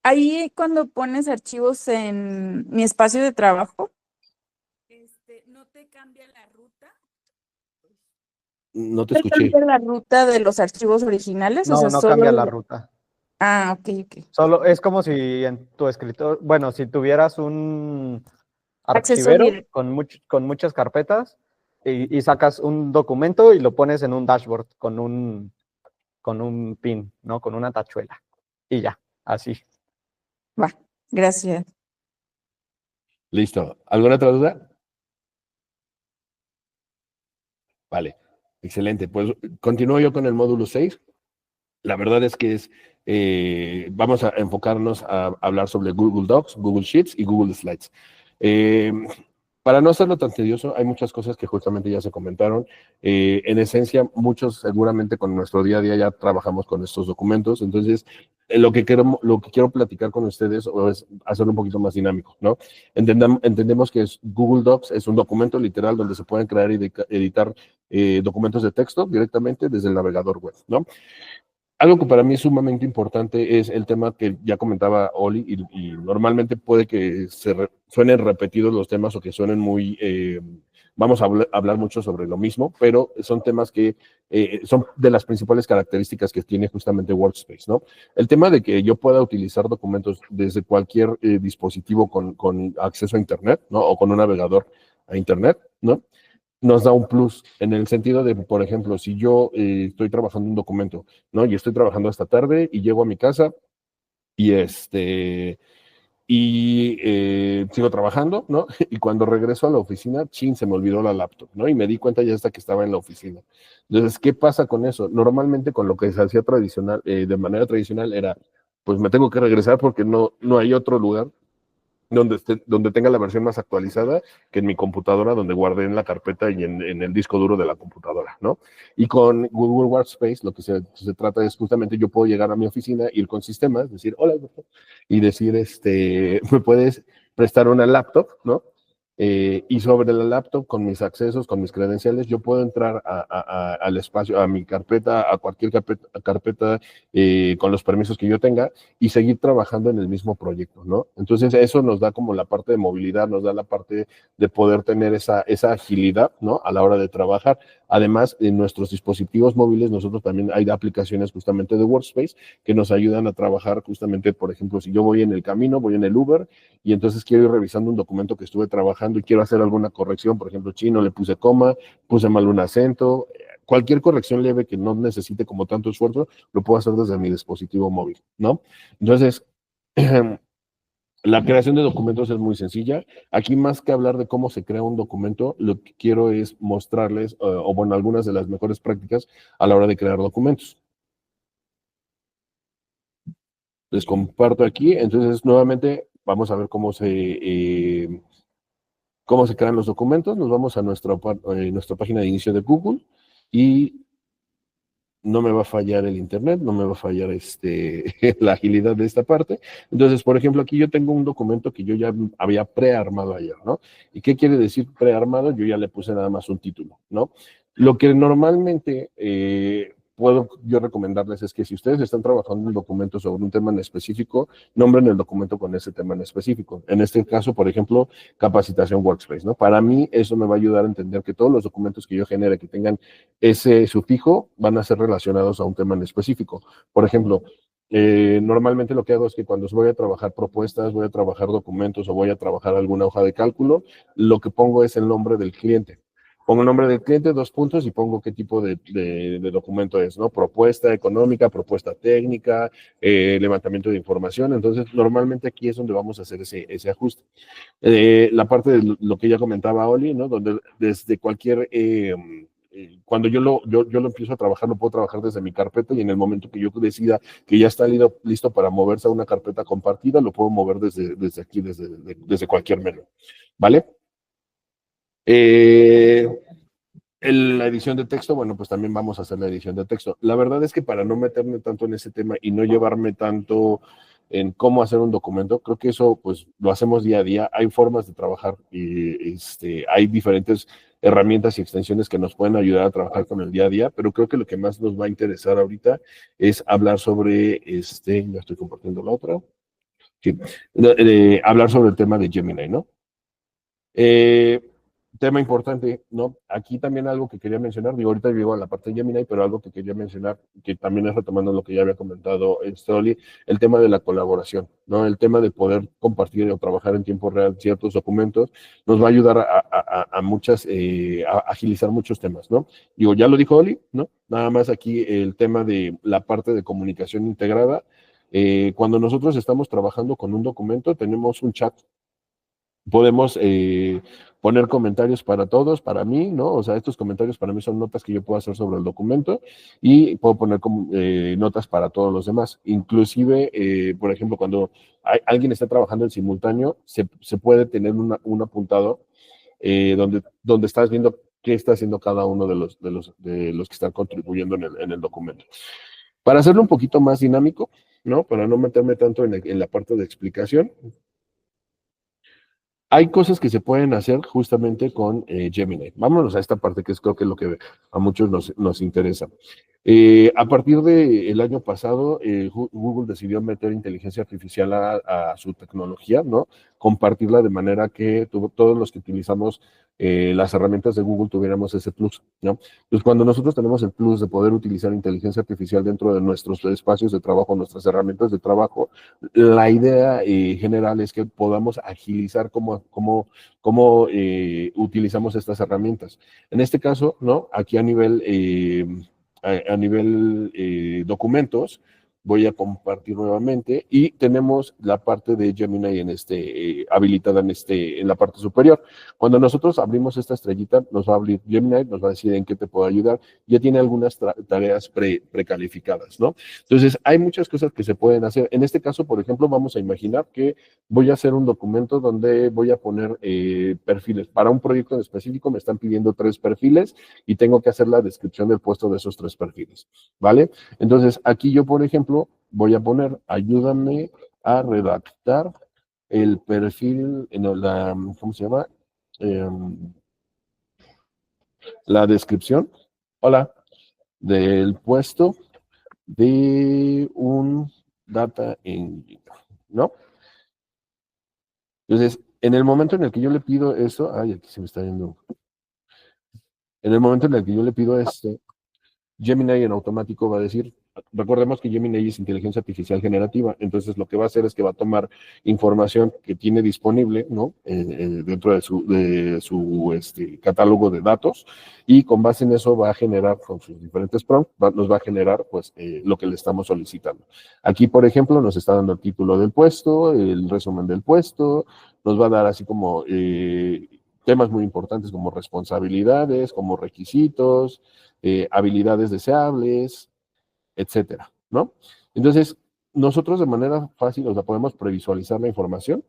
Speaker 2: Ahí cuando pones archivos en mi espacio de trabajo, ¿no te cambia la ruta?
Speaker 3: No te
Speaker 2: ¿Te
Speaker 3: escuché.
Speaker 2: cambia la ruta de los archivos originales? O sea,
Speaker 1: No
Speaker 2: solo
Speaker 1: cambia la ruta.
Speaker 2: Ah, ok.
Speaker 1: Solo es como si en tu escritorio, bueno, si tuvieras un
Speaker 2: Acceso
Speaker 1: archivero
Speaker 2: directo.
Speaker 1: con muchas carpetas, y sacas un documento y lo pones en un dashboard con un pin, ¿no? Con una tachuela. Y ya, así.
Speaker 2: Va, gracias.
Speaker 3: Listo. ¿Alguna otra duda? Vale, excelente. Pues continúo yo con el módulo 6. La verdad es que vamos a enfocarnos a hablar sobre Google Docs, Google Sheets y Google Slides. Para no hacerlo tan tedioso, hay muchas cosas que justamente ya se comentaron. En esencia, muchos seguramente con nuestro día a día ya trabajamos con estos documentos. Entonces, lo que quiero platicar con ustedes es hacerlo un poquito más dinámico, ¿no? Entendemos que Google Docs es un documento literal donde se pueden crear y editar documentos de texto directamente desde el navegador web, ¿no? Algo que para mí es sumamente importante es el tema que ya comentaba Oli, y normalmente puede que suenen repetidos los temas o que suenen muy, vamos a hablar mucho sobre lo mismo, pero son temas que son de las principales características que tiene justamente Workspace, ¿no? El tema de que yo pueda utilizar documentos desde cualquier dispositivo con acceso a Internet, ¿no? O con un navegador a Internet, ¿no? Nos da un plus en el sentido de, por ejemplo, si yo estoy trabajando un documento, ¿no? Y estoy trabajando hasta tarde y llego a mi casa y sigo trabajando, ¿no? Y cuando regreso a la oficina, chin, se me olvidó la laptop, ¿no? Y me di cuenta ya hasta que estaba en la oficina. Entonces, ¿qué pasa con eso? Normalmente con lo que se hacía tradicional, de manera tradicional era, pues me tengo que regresar porque no hay otro lugar donde tenga la versión más actualizada que en mi computadora, donde guardé en la carpeta y en el disco duro de la computadora, ¿no? Y con Google Workspace lo que se trata es justamente yo puedo llegar a mi oficina, ir con sistemas, decir, hola, doctor, y decir, ¿me puedes prestar una laptop, ¿no? Y sobre la laptop, con mis accesos, con mis credenciales, yo puedo entrar al espacio, a mi carpeta, a cualquier carpeta con los permisos que yo tenga y seguir trabajando en el mismo proyecto, ¿no? Entonces eso nos da como la parte de movilidad, nos da la parte de poder tener esa agilidad, ¿no? A la hora de trabajar. Además, en nuestros dispositivos móviles, nosotros también hay aplicaciones justamente de Workspace que nos ayudan a trabajar justamente, por ejemplo, si yo voy en el camino, voy en el Uber y entonces quiero ir revisando un documento que estuve trabajando y quiero hacer alguna corrección, por ejemplo, chino, le puse coma, puse mal un acento, cualquier corrección leve que no necesite como tanto esfuerzo, lo puedo hacer desde mi dispositivo móvil, ¿no? Entonces, la creación de documentos es muy sencilla. Aquí, más que hablar de cómo se crea un documento, lo que quiero es mostrarles, o bueno, algunas de las mejores prácticas a la hora de crear documentos. Les comparto aquí. Entonces, nuevamente, vamos a ver cómo se crean los documentos. Nos vamos a nuestra página de inicio de Google y no me va a fallar el internet, no me va a fallar la agilidad de esta parte. Entonces, por ejemplo, aquí yo tengo un documento que yo ya había prearmado ayer, ¿no? ¿Y qué quiere decir prearmado? Yo ya le puse nada más un título, ¿no? Lo que normalmente puedo yo recomendarles es que si ustedes están trabajando un documento sobre un tema en específico, nombren el documento con ese tema en específico. En este caso, por ejemplo, capacitación Workspace, ¿no? Para mí eso me va a ayudar a entender que todos los documentos que yo genere que tengan ese sufijo van a ser relacionados a un tema en específico. Por ejemplo, normalmente lo que hago es que cuando voy a trabajar propuestas, voy a trabajar documentos o voy a trabajar alguna hoja de cálculo, lo que pongo es el nombre del cliente. Pongo el nombre del cliente, 2 puntos, y pongo qué tipo de documento es, ¿no? Propuesta económica, propuesta técnica, levantamiento de información. Entonces, normalmente aquí es donde vamos a hacer ese ajuste. La parte de lo que ya comentaba Oli, ¿no? Donde desde cualquier... cuando yo lo empiezo a trabajar, lo puedo trabajar desde mi carpeta y en el momento que yo decida que ya está listo para moverse a una carpeta compartida, lo puedo mover desde aquí, desde cualquier menú, ¿vale? La edición de texto, bueno, pues también vamos a hacer la edición de texto. La verdad es que para no meterme tanto en ese tema y no llevarme tanto en cómo hacer un documento, creo que eso pues lo hacemos día a día. Hay formas de trabajar y hay diferentes herramientas y extensiones que nos pueden ayudar a trabajar con el día a día, pero creo que lo que más nos va a interesar ahorita es hablar sobre ya estoy compartiendo la otra. Sí, hablar sobre el tema de Gemini, ¿no? Tema importante, ¿no? Aquí también algo que quería mencionar, digo, ahorita llego a la parte de Gemini, pero algo que quería mencionar, que también es retomando lo que ya había comentado Oli, el tema de la colaboración, ¿no? El tema de poder compartir o trabajar en tiempo real ciertos documentos, nos va a ayudar a muchas, a agilizar muchos temas, ¿no? Digo, ya lo dijo Oli, ¿no? Nada más aquí el tema de la parte de comunicación integrada. Cuando nosotros estamos trabajando con un documento, tenemos un chat. Podemos poner comentarios para todos, para mí, ¿no? O sea, estos comentarios para mí son notas que yo puedo hacer sobre el documento y puedo poner notas para todos los demás. Inclusive, por ejemplo, cuando alguien está trabajando en simultáneo, se puede tener un apuntado donde estás viendo qué está haciendo cada uno de los que están contribuyendo en el documento. Para hacerlo un poquito más dinámico, ¿no? Para no meterme tanto en la parte de explicación, hay cosas que se pueden hacer justamente con Gemini. Vámonos a esta parte que es creo que lo que a muchos nos interesa. A partir del año pasado, Google decidió meter inteligencia artificial a su tecnología, ¿no? Compartirla de manera que todos los que utilizamos las herramientas de Google tuviéramos ese plus, ¿no? Entonces, cuando nosotros tenemos el plus de poder utilizar inteligencia artificial dentro de nuestros espacios de trabajo, nuestras herramientas de trabajo, la idea general es que podamos agilizar cómo utilizamos estas herramientas. En este caso, ¿no? Aquí a nivel documentos, voy a compartir nuevamente y tenemos la parte de Gemini habilitada en la parte superior. Cuando nosotros abrimos esta estrellita, nos va a abrir Gemini, nos va a decir en qué te puedo ayudar. Ya tiene algunas tareas precalificadas, ¿no? Entonces, hay muchas cosas que se pueden hacer. En este caso, por ejemplo, vamos a imaginar que voy a hacer un documento donde voy a poner perfiles. Para un proyecto en específico me están pidiendo 3 perfiles y tengo que hacer la descripción del puesto de esos 3 perfiles, ¿vale? Entonces, aquí yo, por ejemplo, voy a poner, ayúdame a redactar el perfil, ¿cómo se llama? La descripción, hola, del puesto de un data engineer, ¿no? Entonces, en el momento en el que yo le pido eso, ay, aquí se me está yendo. En el momento en el que yo le pido esto, Gemini en automático va a decir, recordemos que Gemini es inteligencia artificial generativa, entonces lo que va a hacer es que va a tomar información que tiene disponible, ¿no? Dentro de su catálogo de datos y con base en eso va a generar con sus diferentes prompts, nos va a generar pues lo que le estamos solicitando. Aquí, por ejemplo, nos está dando el título del puesto, el resumen del puesto, nos va a dar así como temas muy importantes como responsabilidades, como requisitos, habilidades deseables, etcétera, ¿no? Entonces, nosotros de manera fácil, o sea, podemos previsualizar la información.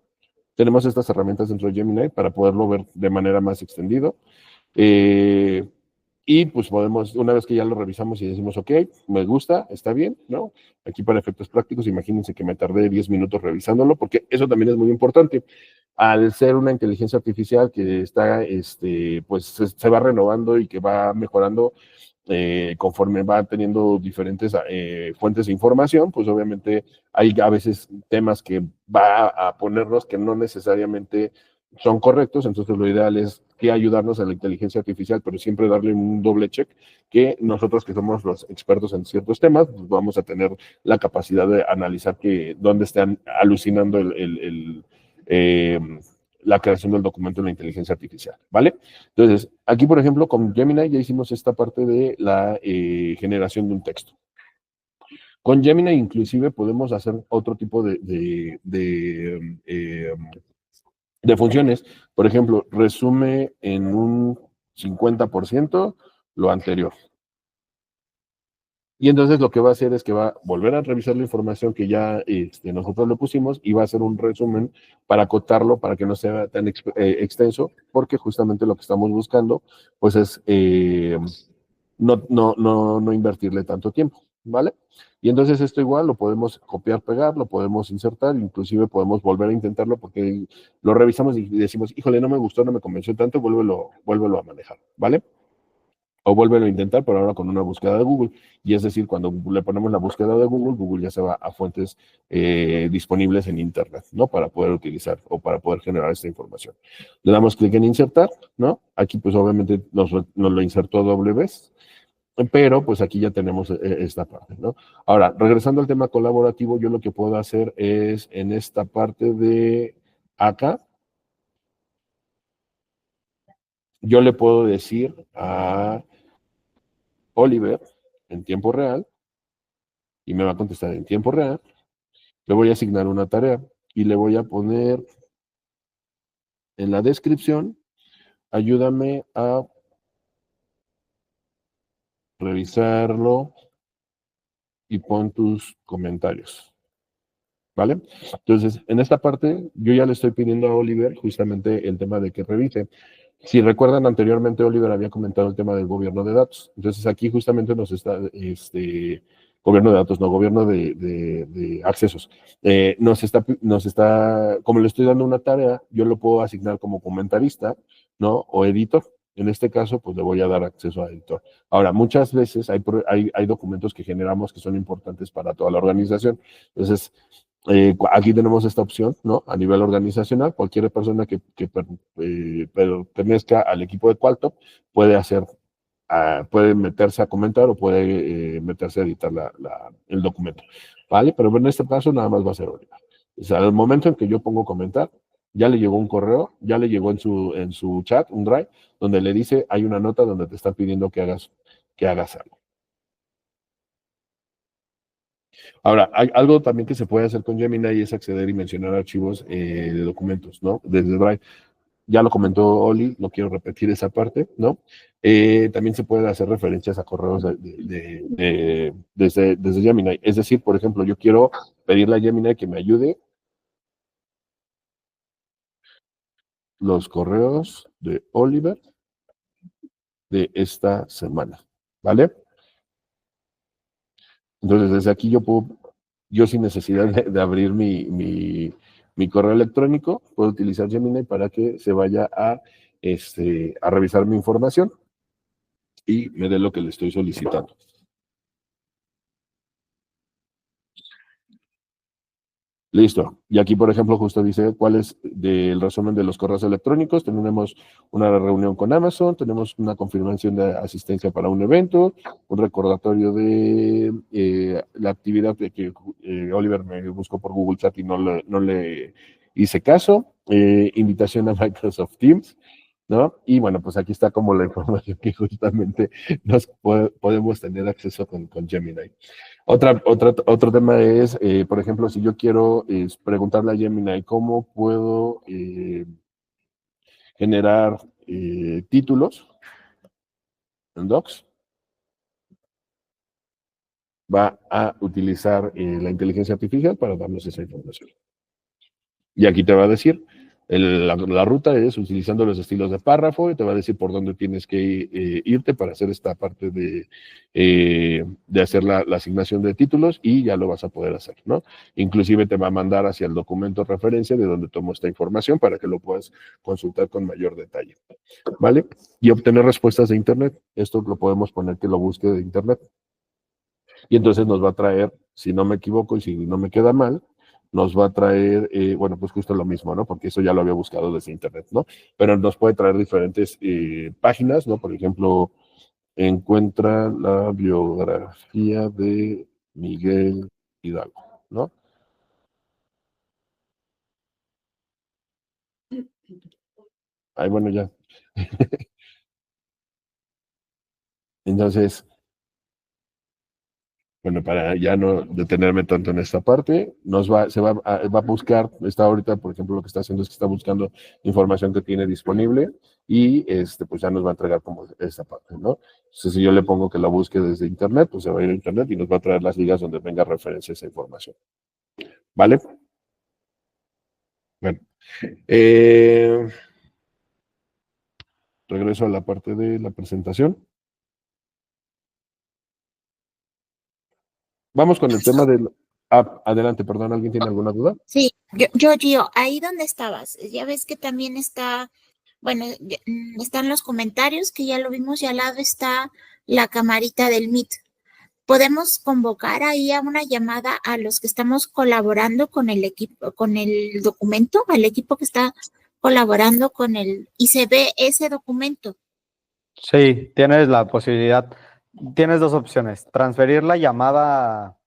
Speaker 3: Tenemos estas herramientas dentro de Gemini para poderlo ver de manera más extendida. Y pues podemos, una vez que ya lo revisamos y decimos, ok, me gusta, está bien, ¿no? Aquí para efectos prácticos, imagínense que me tardé 10 minutos revisándolo, porque eso también es muy importante. Al ser una inteligencia artificial que está, pues se va renovando y que va mejorando conforme va teniendo diferentes fuentes de información, pues obviamente hay a veces temas que va a ponernos que no necesariamente son correctos, entonces lo ideal es que ayudarnos a la inteligencia artificial, pero siempre darle un doble check, que nosotros que somos los expertos en ciertos temas, pues vamos a tener la capacidad de analizar dónde están alucinando la creación del documento en la inteligencia artificial, ¿vale? Entonces, aquí, por ejemplo, con Gemini ya hicimos esta parte de la generación de un texto. Con Gemini inclusive podemos hacer otro tipo de funciones. Por ejemplo, resume en un 50% lo anterior. Y entonces lo que va a hacer es que va a volver a revisar la información que ya nosotros le pusimos y va a hacer un resumen para acotarlo, para que no sea tan extenso, porque justamente lo que estamos buscando pues es no invertirle tanto tiempo, ¿vale? Y entonces esto igual lo podemos copiar, pegar, lo podemos insertar, inclusive podemos volver a intentarlo porque lo revisamos y decimos, híjole, no me gustó, no me convenció tanto, vuélvelo a manejar, ¿vale? O vuélvelo a intentar, pero ahora con una búsqueda de Google. Y es decir, cuando le ponemos la búsqueda de Google, Google ya se va a fuentes disponibles en Internet, ¿no? Para poder utilizar o para poder generar esta información. Le damos clic en insertar, ¿no? Aquí pues obviamente nos lo insertó doble vez, pero pues aquí ya tenemos esta parte, ¿no? Ahora, regresando al tema colaborativo, yo lo que puedo hacer es en esta parte de acá, yo le puedo decir a Oliver en tiempo real, y me va a contestar en tiempo real, le voy a asignar una tarea y le voy a poner en la descripción, ayúdame a revisarlo y pon tus comentarios. ¿Vale? Entonces, en esta parte, yo ya le estoy pidiendo a Oliver justamente el tema de que revise. Si recuerdan anteriormente, Oliver había comentado el tema del gobierno de datos. Entonces, aquí justamente nos está, gobierno de datos, no, gobierno de accesos. Nos está, como le estoy dando una tarea, yo lo puedo asignar como comentarista, ¿no? O editor. En este caso, pues le voy a dar acceso a editor. Ahora, muchas veces hay documentos que generamos que son importantes para toda la organización. Entonces, aquí tenemos esta opción, ¿no? A nivel organizacional, cualquier persona que pertenezca al equipo de Qualtop puede puede meterse a comentar o puede meterse a editar el documento, ¿vale? Pero en este caso nada más va a ser Oliver. O sea, al momento en que yo pongo comentar, ya le llegó un correo, ya le llegó en su chat, un drive, donde le dice, hay una nota donde te está pidiendo que hagas algo. Ahora, hay algo también que se puede hacer con Gemini y es acceder y mencionar archivos de documentos, ¿no? Desde Drive. Ya lo comentó Oli, no quiero repetir esa parte, ¿no? También se pueden hacer referencias a correos desde Gemini. Es decir, por ejemplo, yo quiero pedirle a Gemini que me ayude los correos de Oliver de esta semana, ¿vale? Entonces, desde aquí yo sin necesidad de abrir mi correo electrónico, puedo utilizar Gemini para que se vaya a revisar mi información y me dé lo que le estoy solicitando. Listo. Y aquí, por ejemplo, justo dice cuál es el resumen de los correos electrónicos. Tenemos una reunión con Amazon, tenemos una confirmación de asistencia para un evento, un recordatorio de la actividad de que Oliver me buscó por Google Chat y no le hice caso, invitación a Microsoft Teams, ¿no? Y bueno, pues aquí está como la información que justamente podemos tener acceso con Gemini. Otro tema es, por ejemplo, si yo quiero preguntarle a Gemini cómo puedo generar títulos en Docs, va a utilizar la inteligencia artificial para darnos esa información. Y aquí te va a decir, la ruta es utilizando los estilos de párrafo y te va a decir por dónde tienes que irte para hacer esta parte de hacer la asignación de títulos y ya lo vas a poder hacer, ¿no? Inclusive te va a mandar hacia el documento referencia de donde tomo esta información para que lo puedas consultar con mayor detalle, ¿vale? Y obtener respuestas de Internet. Esto lo podemos poner que lo busque de Internet. Y entonces nos va a traer, si no me equivoco y si no me queda mal, nos va a traer, bueno, pues justo lo mismo, ¿no? Porque eso ya lo había buscado desde Internet, ¿no? Pero nos puede traer diferentes páginas, ¿no? Por ejemplo, encuentra la biografía de Miguel Hidalgo, ¿no? Ay, bueno, ya. Entonces, bueno, para ya no detenerme tanto en esta parte, va a buscar, está ahorita, por ejemplo, lo que está haciendo es que está buscando información que tiene disponible y pues ya nos va a entregar como esta parte, ¿no? Entonces, si yo le pongo que la busque desde Internet, pues se va a ir a Internet y nos va a traer las ligas donde venga referencia a esa información. ¿Vale? Bueno. Regreso a la parte de la presentación. Vamos con el tema del... adelante, perdón, ¿alguien tiene alguna duda?
Speaker 4: Sí, Gio, ahí donde estabas, ya ves que también está, bueno, están los comentarios que ya lo vimos y al lado está la camarita del Meet. Podemos convocar ahí a una llamada a los que estamos colaborando con el equipo, con el documento, al equipo que está colaborando con y se ve ese documento.
Speaker 1: Sí, tienes la posibilidad, tienes dos opciones, transferir la llamada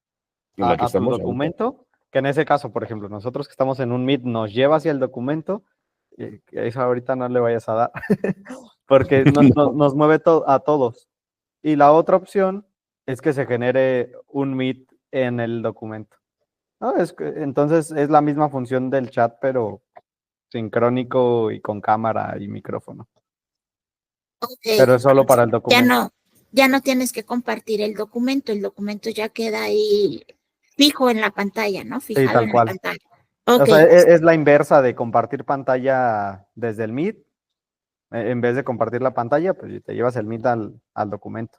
Speaker 3: En la que
Speaker 1: a tu
Speaker 3: estamos
Speaker 1: documento, que en ese caso, por ejemplo, nosotros que estamos en un Meet nos lleva hacia el documento, eso ahorita no le vayas a dar, porque nos mueve a todos. Y la otra opción es que se genere un Meet en el documento. ¿No? Entonces es la misma función del chat, pero sincrónico y con cámara y micrófono.
Speaker 4: Okay.
Speaker 1: Pero es solo para el documento.
Speaker 4: Ya no tienes que compartir el documento ya queda ahí fijo en la pantalla, ¿no? Fijado
Speaker 1: sí, tal
Speaker 4: en
Speaker 1: cual.
Speaker 4: la pantalla.
Speaker 1: O
Speaker 4: Okay.
Speaker 1: sea, es la inversa de compartir pantalla desde el Meet. En vez de compartir la pantalla, pues te llevas el Meet al documento.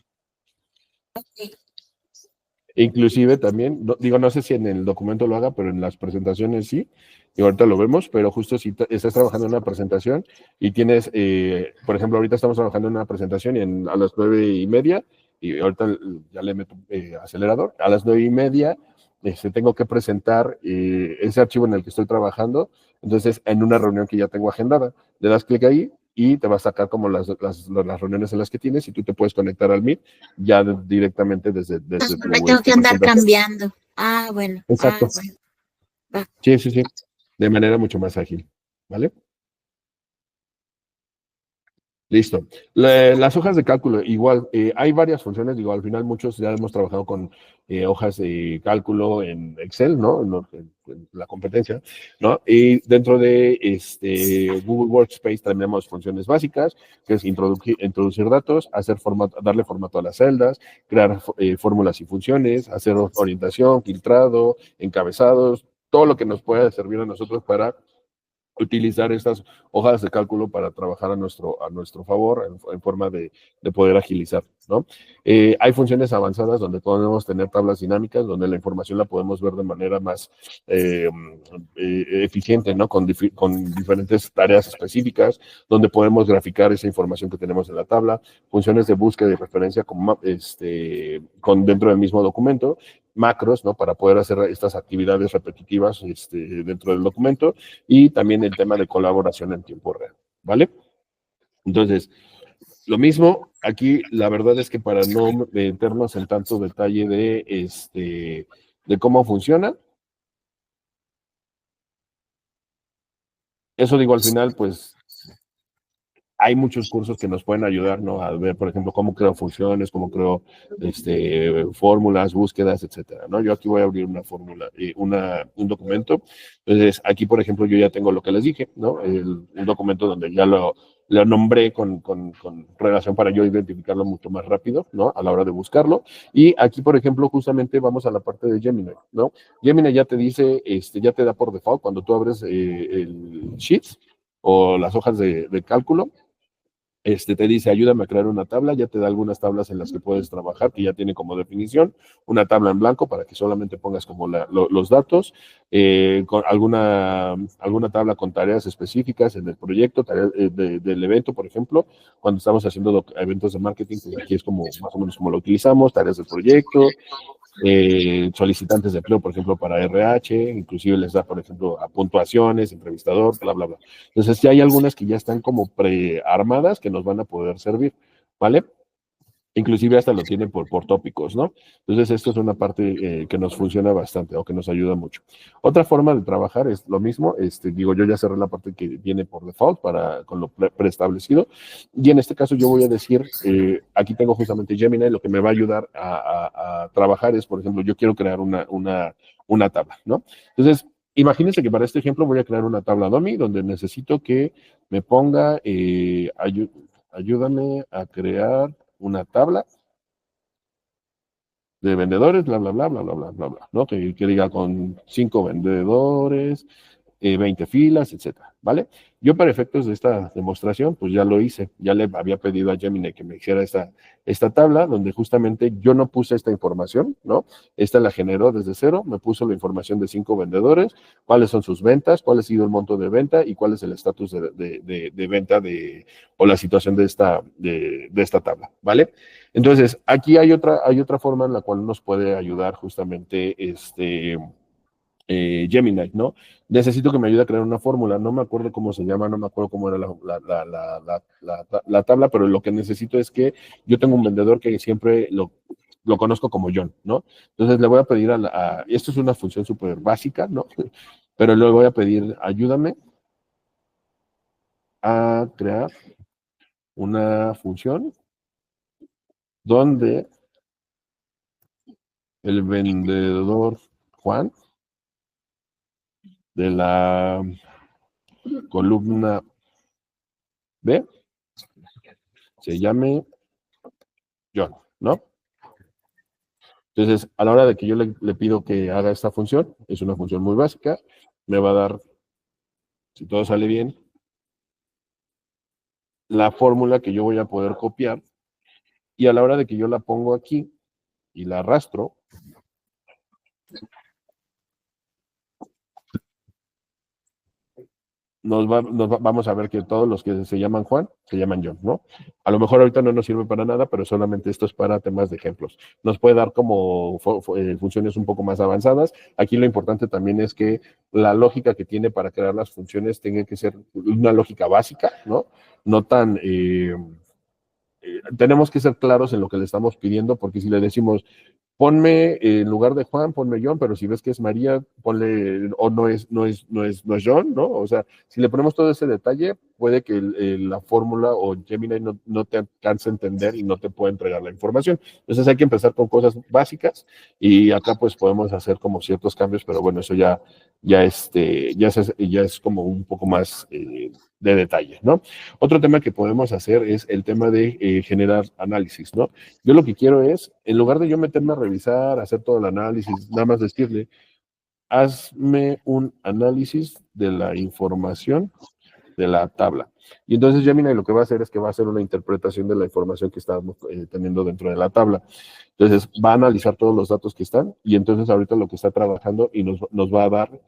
Speaker 4: Okay.
Speaker 3: Inclusive también, no sé si en el documento lo haga, pero en las presentaciones sí, y ahorita lo vemos, pero justo si estás trabajando en una presentación y tienes, por ejemplo, ahorita estamos trabajando en una presentación y a las 9:30, y ahorita ya le meto acelerador, a las 9:30 tengo que presentar ese archivo en el que estoy trabajando, entonces en una reunión que ya tengo agendada, le das clic ahí y te va a sacar como las reuniones en las que tienes y tú te puedes conectar al Meet ya directamente desde tu
Speaker 4: Me tengo que andar
Speaker 3: presentación.
Speaker 4: cambiando. Bueno.
Speaker 3: Exacto.
Speaker 4: Bueno. Va.
Speaker 3: Sí, de manera mucho más ágil, ¿vale? Listo. Las hojas de cálculo, igual, hay varias funciones, digo, al final muchos ya hemos trabajado con hojas de cálculo en Excel, ¿no? En la competencia, ¿no? Y dentro de Google Workspace tenemos funciones básicas, que es introducir datos, darle formato a las celdas, crear fórmulas y funciones, hacer orientación, filtrado, encabezados, todo lo que nos pueda servir a nosotros para utilizar estas hojas de cálculo para trabajar a nuestro favor en forma de poder agilizar, ¿no? Hay funciones avanzadas donde podemos tener tablas dinámicas, donde la información la podemos ver de manera más eficiente, ¿no? Con diferentes tareas específicas, donde podemos graficar esa información que tenemos en la tabla, funciones de búsqueda y referencia con dentro del mismo documento, macros, ¿no? Para poder hacer estas actividades repetitivas dentro del documento, y también el tema de colaboración en tiempo real, ¿vale? Entonces, lo mismo, aquí la verdad es que para no meternos en tanto detalle de cómo funciona, eso digo, al final, pues, hay muchos cursos que nos pueden ayudar, ¿no? A ver, por ejemplo, cómo creo funciones, cómo creo fórmulas, búsquedas, etcétera, ¿no? Yo aquí voy a abrir una fórmula, un documento. Entonces, aquí, por ejemplo, yo ya tengo lo que les dije, ¿no? Un documento donde ya lo nombré con relación para yo identificarlo mucho más rápido, ¿no? A la hora de buscarlo. Y aquí, por ejemplo, justamente vamos a la parte de Gemini, ¿no? Gemini ya te dice, ya te da por default cuando tú abres el Sheets o las hojas de cálculo, te dice, ayúdame a crear una tabla, ya te da algunas tablas en las que puedes trabajar, que ya tiene como definición, una tabla en blanco para que solamente pongas como los datos, con alguna tabla con tareas específicas en el proyecto, tareas del evento, por ejemplo, cuando estamos haciendo eventos de marketing, pues aquí es como más o menos como lo utilizamos, tareas del proyecto, solicitantes de empleo, por ejemplo, para RH, inclusive les da, por ejemplo, a puntuaciones, entrevistador, bla, bla, bla. Entonces, ya hay algunas que ya están como prearmadas que nos van a poder servir, ¿vale? Inclusive hasta lo tienen por tópicos, ¿no? Entonces, esto es una parte que nos funciona bastante o que nos ayuda mucho. Otra forma de trabajar es lo mismo, digo, yo ya cerré la parte que viene por default con lo preestablecido, y en este caso yo voy a decir, aquí tengo justamente Gemini, lo que me va a ayudar a trabajar es, por ejemplo, yo quiero crear una tabla, ¿no? Entonces, imagínense que para este ejemplo voy a crear una tabla dummy donde necesito que me ponga, ayúdame a crear una tabla de vendedores, bla, bla, bla, bla, bla, bla, bla, bla, ¿no? Que diga con 5 vendedores, 20 filas, etcétera, ¿vale? Yo para efectos de esta demostración, pues ya lo hice, ya le había pedido a Gemini que me hiciera esta tabla, donde justamente yo no puse esta información, ¿no? Esta la generó desde cero, me puso la información de 5 vendedores, cuáles son sus ventas, cuál ha sido el monto de venta y cuál es el estatus de venta o la situación de esta tabla, ¿vale? Entonces, aquí hay otra forma en la cual nos puede ayudar justamente Gemini, ¿no? Necesito que me ayude a crear una fórmula, no me acuerdo cómo se llama, no me acuerdo cómo era la tabla, pero lo que necesito es que yo tengo un vendedor que siempre lo conozco como John, ¿no? Entonces le voy a pedir esto es una función súper básica, ¿no? Pero le voy a pedir, ayúdame a crear una función donde el vendedor Juan de la columna B se llame John, ¿no? Entonces, a la hora de que yo le pido que haga esta función, es una función muy básica, me va a dar, si todo sale bien, la fórmula que yo voy a poder copiar, y a la hora de que yo la pongo aquí y la arrastro, vamos a ver que todos los que se llaman Juan se llaman John, ¿no? A lo mejor ahorita no nos sirve para nada, pero solamente esto es para temas de ejemplos. Nos puede dar como funciones un poco más avanzadas. Aquí lo importante también es que la lógica que tiene para crear las funciones tenga que ser una lógica básica, ¿no? No tan... tenemos que ser claros en lo que le estamos pidiendo, porque si le decimos, ponme en lugar de Juan, ponme John, pero si ves que es María, ponle, o no es John, ¿no? O sea, si le ponemos todo ese detalle, puede que la fórmula o Gemini no te alcance a entender y no te pueda entregar la información. Entonces hay que empezar con cosas básicas y acá pues podemos hacer como ciertos cambios, pero bueno, eso ya es como un poco más de detalle, ¿no? Otro tema que podemos hacer es el tema de generar análisis, ¿no? Yo lo que quiero es, en lugar de yo meterme a revisar, hacer todo el análisis, nada más decirle, hazme un análisis de la información de la tabla. Y entonces Gemini lo que va a hacer es que va a hacer una interpretación de la información que estamos teniendo dentro de la tabla. Entonces va a analizar todos los datos que están y entonces ahorita lo que está trabajando y nos va a dar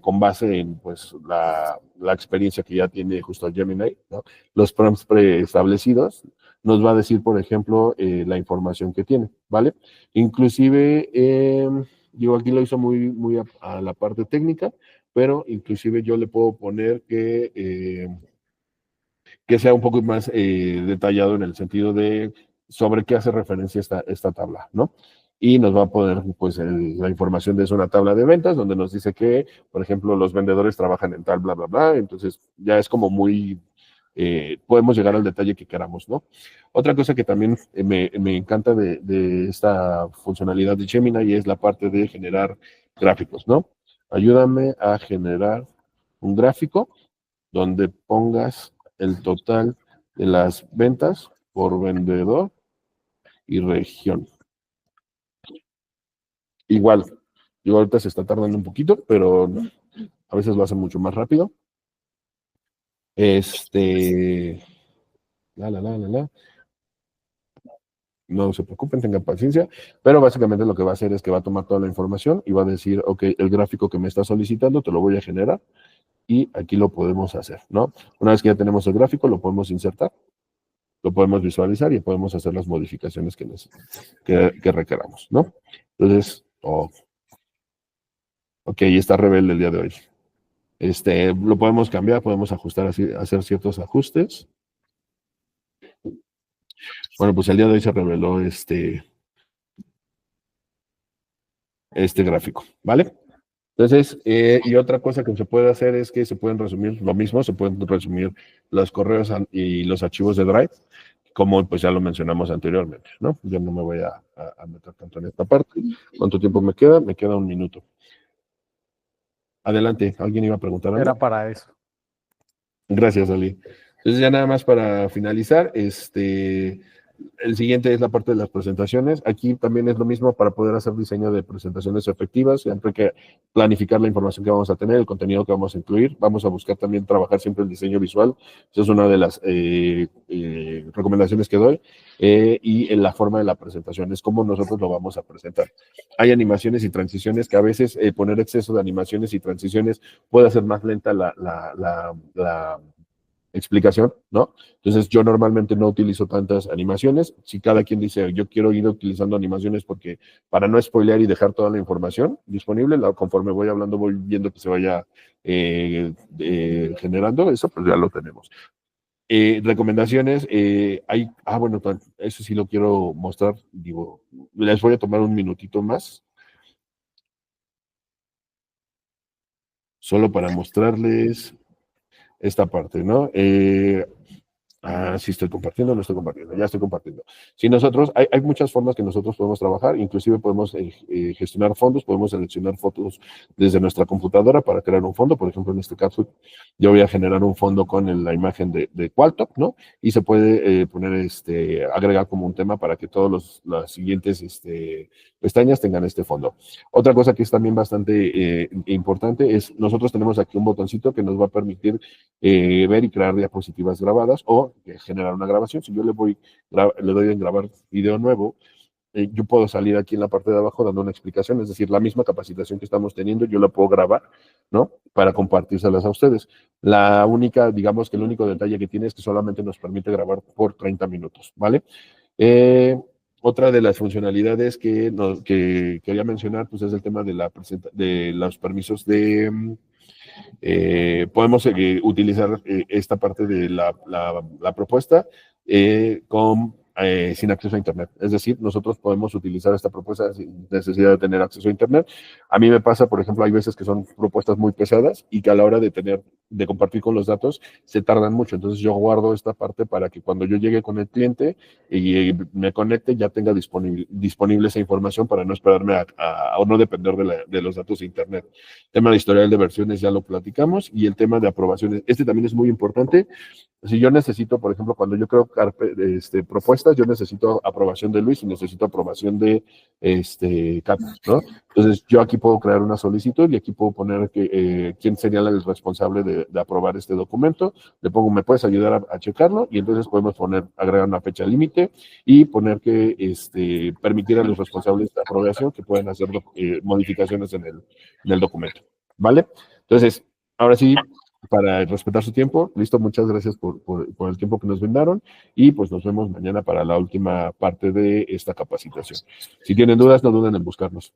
Speaker 3: con base en pues la experiencia que ya tiene justo Gemini, ¿no? Los prompts preestablecidos, nos va a decir, por ejemplo, la información que tiene, ¿vale? Inclusive, digo, aquí lo hizo muy a la parte técnica, pero inclusive yo le puedo poner que sea un poco más detallado en el sentido de sobre qué hace referencia esta tabla, ¿no? Y nos va a poner, pues, la información de una tabla de ventas, donde nos dice que, por ejemplo, los vendedores trabajan en tal, bla, bla, bla. Entonces, ya es como muy, podemos llegar al detalle que queramos, ¿no? Otra cosa que también me encanta de esta funcionalidad de Gemini es la parte de generar gráficos, ¿no? Ayúdame a generar un gráfico donde pongas el total de las ventas por vendedor y región. Igual, yo ahorita se está tardando un poquito, pero a veces lo hace mucho más rápido. La. No se preocupen, tengan paciencia, pero básicamente lo que va a hacer es que va a tomar toda la información y va a decir, ok, el gráfico que me está solicitando te lo voy a generar y aquí lo podemos hacer, ¿no? Una vez que ya tenemos el gráfico, lo podemos insertar, lo podemos visualizar y podemos hacer las modificaciones que requeramos, ¿no? Entonces, ok, está rebelde el día de hoy. Lo podemos cambiar, podemos ajustar, hacer ciertos ajustes. Bueno, pues el día de hoy se reveló este gráfico, ¿vale? Entonces, y otra cosa que se puede hacer es que se pueden resumir lo mismo, se pueden resumir los correos y los archivos de Drive, como pues ya lo mencionamos anteriormente, ¿no? Yo no me voy a meter tanto en esta parte. ¿Cuánto tiempo me queda? Me queda 1 minuto. Adelante, ¿alguien iba a preguntar algo?
Speaker 1: Era para eso.
Speaker 3: Gracias, Ali. Entonces, ya nada más para finalizar, el siguiente es la parte de las presentaciones. Aquí también es lo mismo para poder hacer diseño de presentaciones efectivas. Siempre hay que planificar la información que vamos a tener, el contenido que vamos a incluir. Vamos a buscar también trabajar siempre el diseño visual. Esa es una de las recomendaciones que doy. Y en la forma de la presentación es cómo nosotros lo vamos a presentar. Hay animaciones y transiciones que a veces poner exceso de animaciones y transiciones puede hacer más lenta la explicación, ¿no? Entonces yo normalmente no utilizo tantas animaciones. Si cada quien dice, yo quiero ir utilizando animaciones porque para no spoilear y dejar toda la información disponible, conforme voy hablando voy viendo que se vaya generando, eso pues ya lo tenemos. Recomendaciones, bueno, eso sí lo quiero mostrar, digo, les voy a tomar un minutito más, solo para mostrarles esta parte, ¿no? Ah, sí estoy compartiendo, no estoy compartiendo, ya estoy compartiendo. Sí, nosotros, hay muchas formas que nosotros podemos trabajar, inclusive podemos gestionar fondos, podemos seleccionar fotos desde nuestra computadora para crear un fondo. Por ejemplo, en este caso, yo voy a generar un fondo con la imagen de Qualtop, ¿no? Y se puede poner, agregar como un tema para que todos las siguientes pestañas tengan este fondo. Otra cosa que es también bastante importante es, nosotros tenemos aquí un botoncito que nos va a permitir ver y crear diapositivas grabadas o generar una grabación. Si yo le doy en grabar video nuevo, yo puedo salir aquí en la parte de abajo dando una explicación, es decir, la misma capacitación que estamos teniendo, yo la puedo grabar, ¿no? Para compartírselas a ustedes. Digamos que el único detalle que tiene es que solamente nos permite grabar por 30 minutos, ¿vale? Otra de las funcionalidades que quería mencionar, pues es el tema de los permisos podemos utilizar esta parte de la propuesta sin acceso a Internet. Es decir, nosotros podemos utilizar esta propuesta sin necesidad de tener acceso a Internet. A mí me pasa, por ejemplo, hay veces que son propuestas muy pesadas y que a la hora de compartir con los datos se tardan mucho. Entonces yo guardo esta parte para que cuando yo llegue con el cliente y me conecte ya tenga disponible esa información para no esperarme o no depender de los datos de Internet. El tema de historial de versiones ya lo platicamos y el tema de aprobaciones. Este también es muy importante. Si yo necesito, por ejemplo, cuando yo creo propuestas, yo necesito aprobación de Luis y necesito aprobación de Carlos, ¿no? Entonces, yo aquí puedo crear una solicitud y aquí puedo poner quién sería el responsable de aprobar este documento. Le pongo, ¿me puedes ayudar a checarlo? Y entonces podemos agregar una fecha límite y poner que permitir a los responsables de aprobación que puedan hacer modificaciones en el documento, ¿vale? Entonces, ahora sí, para respetar su tiempo, listo, muchas gracias por el tiempo que nos brindaron y pues nos vemos mañana para la última parte de esta capacitación. Si tienen dudas, no duden en buscarnos.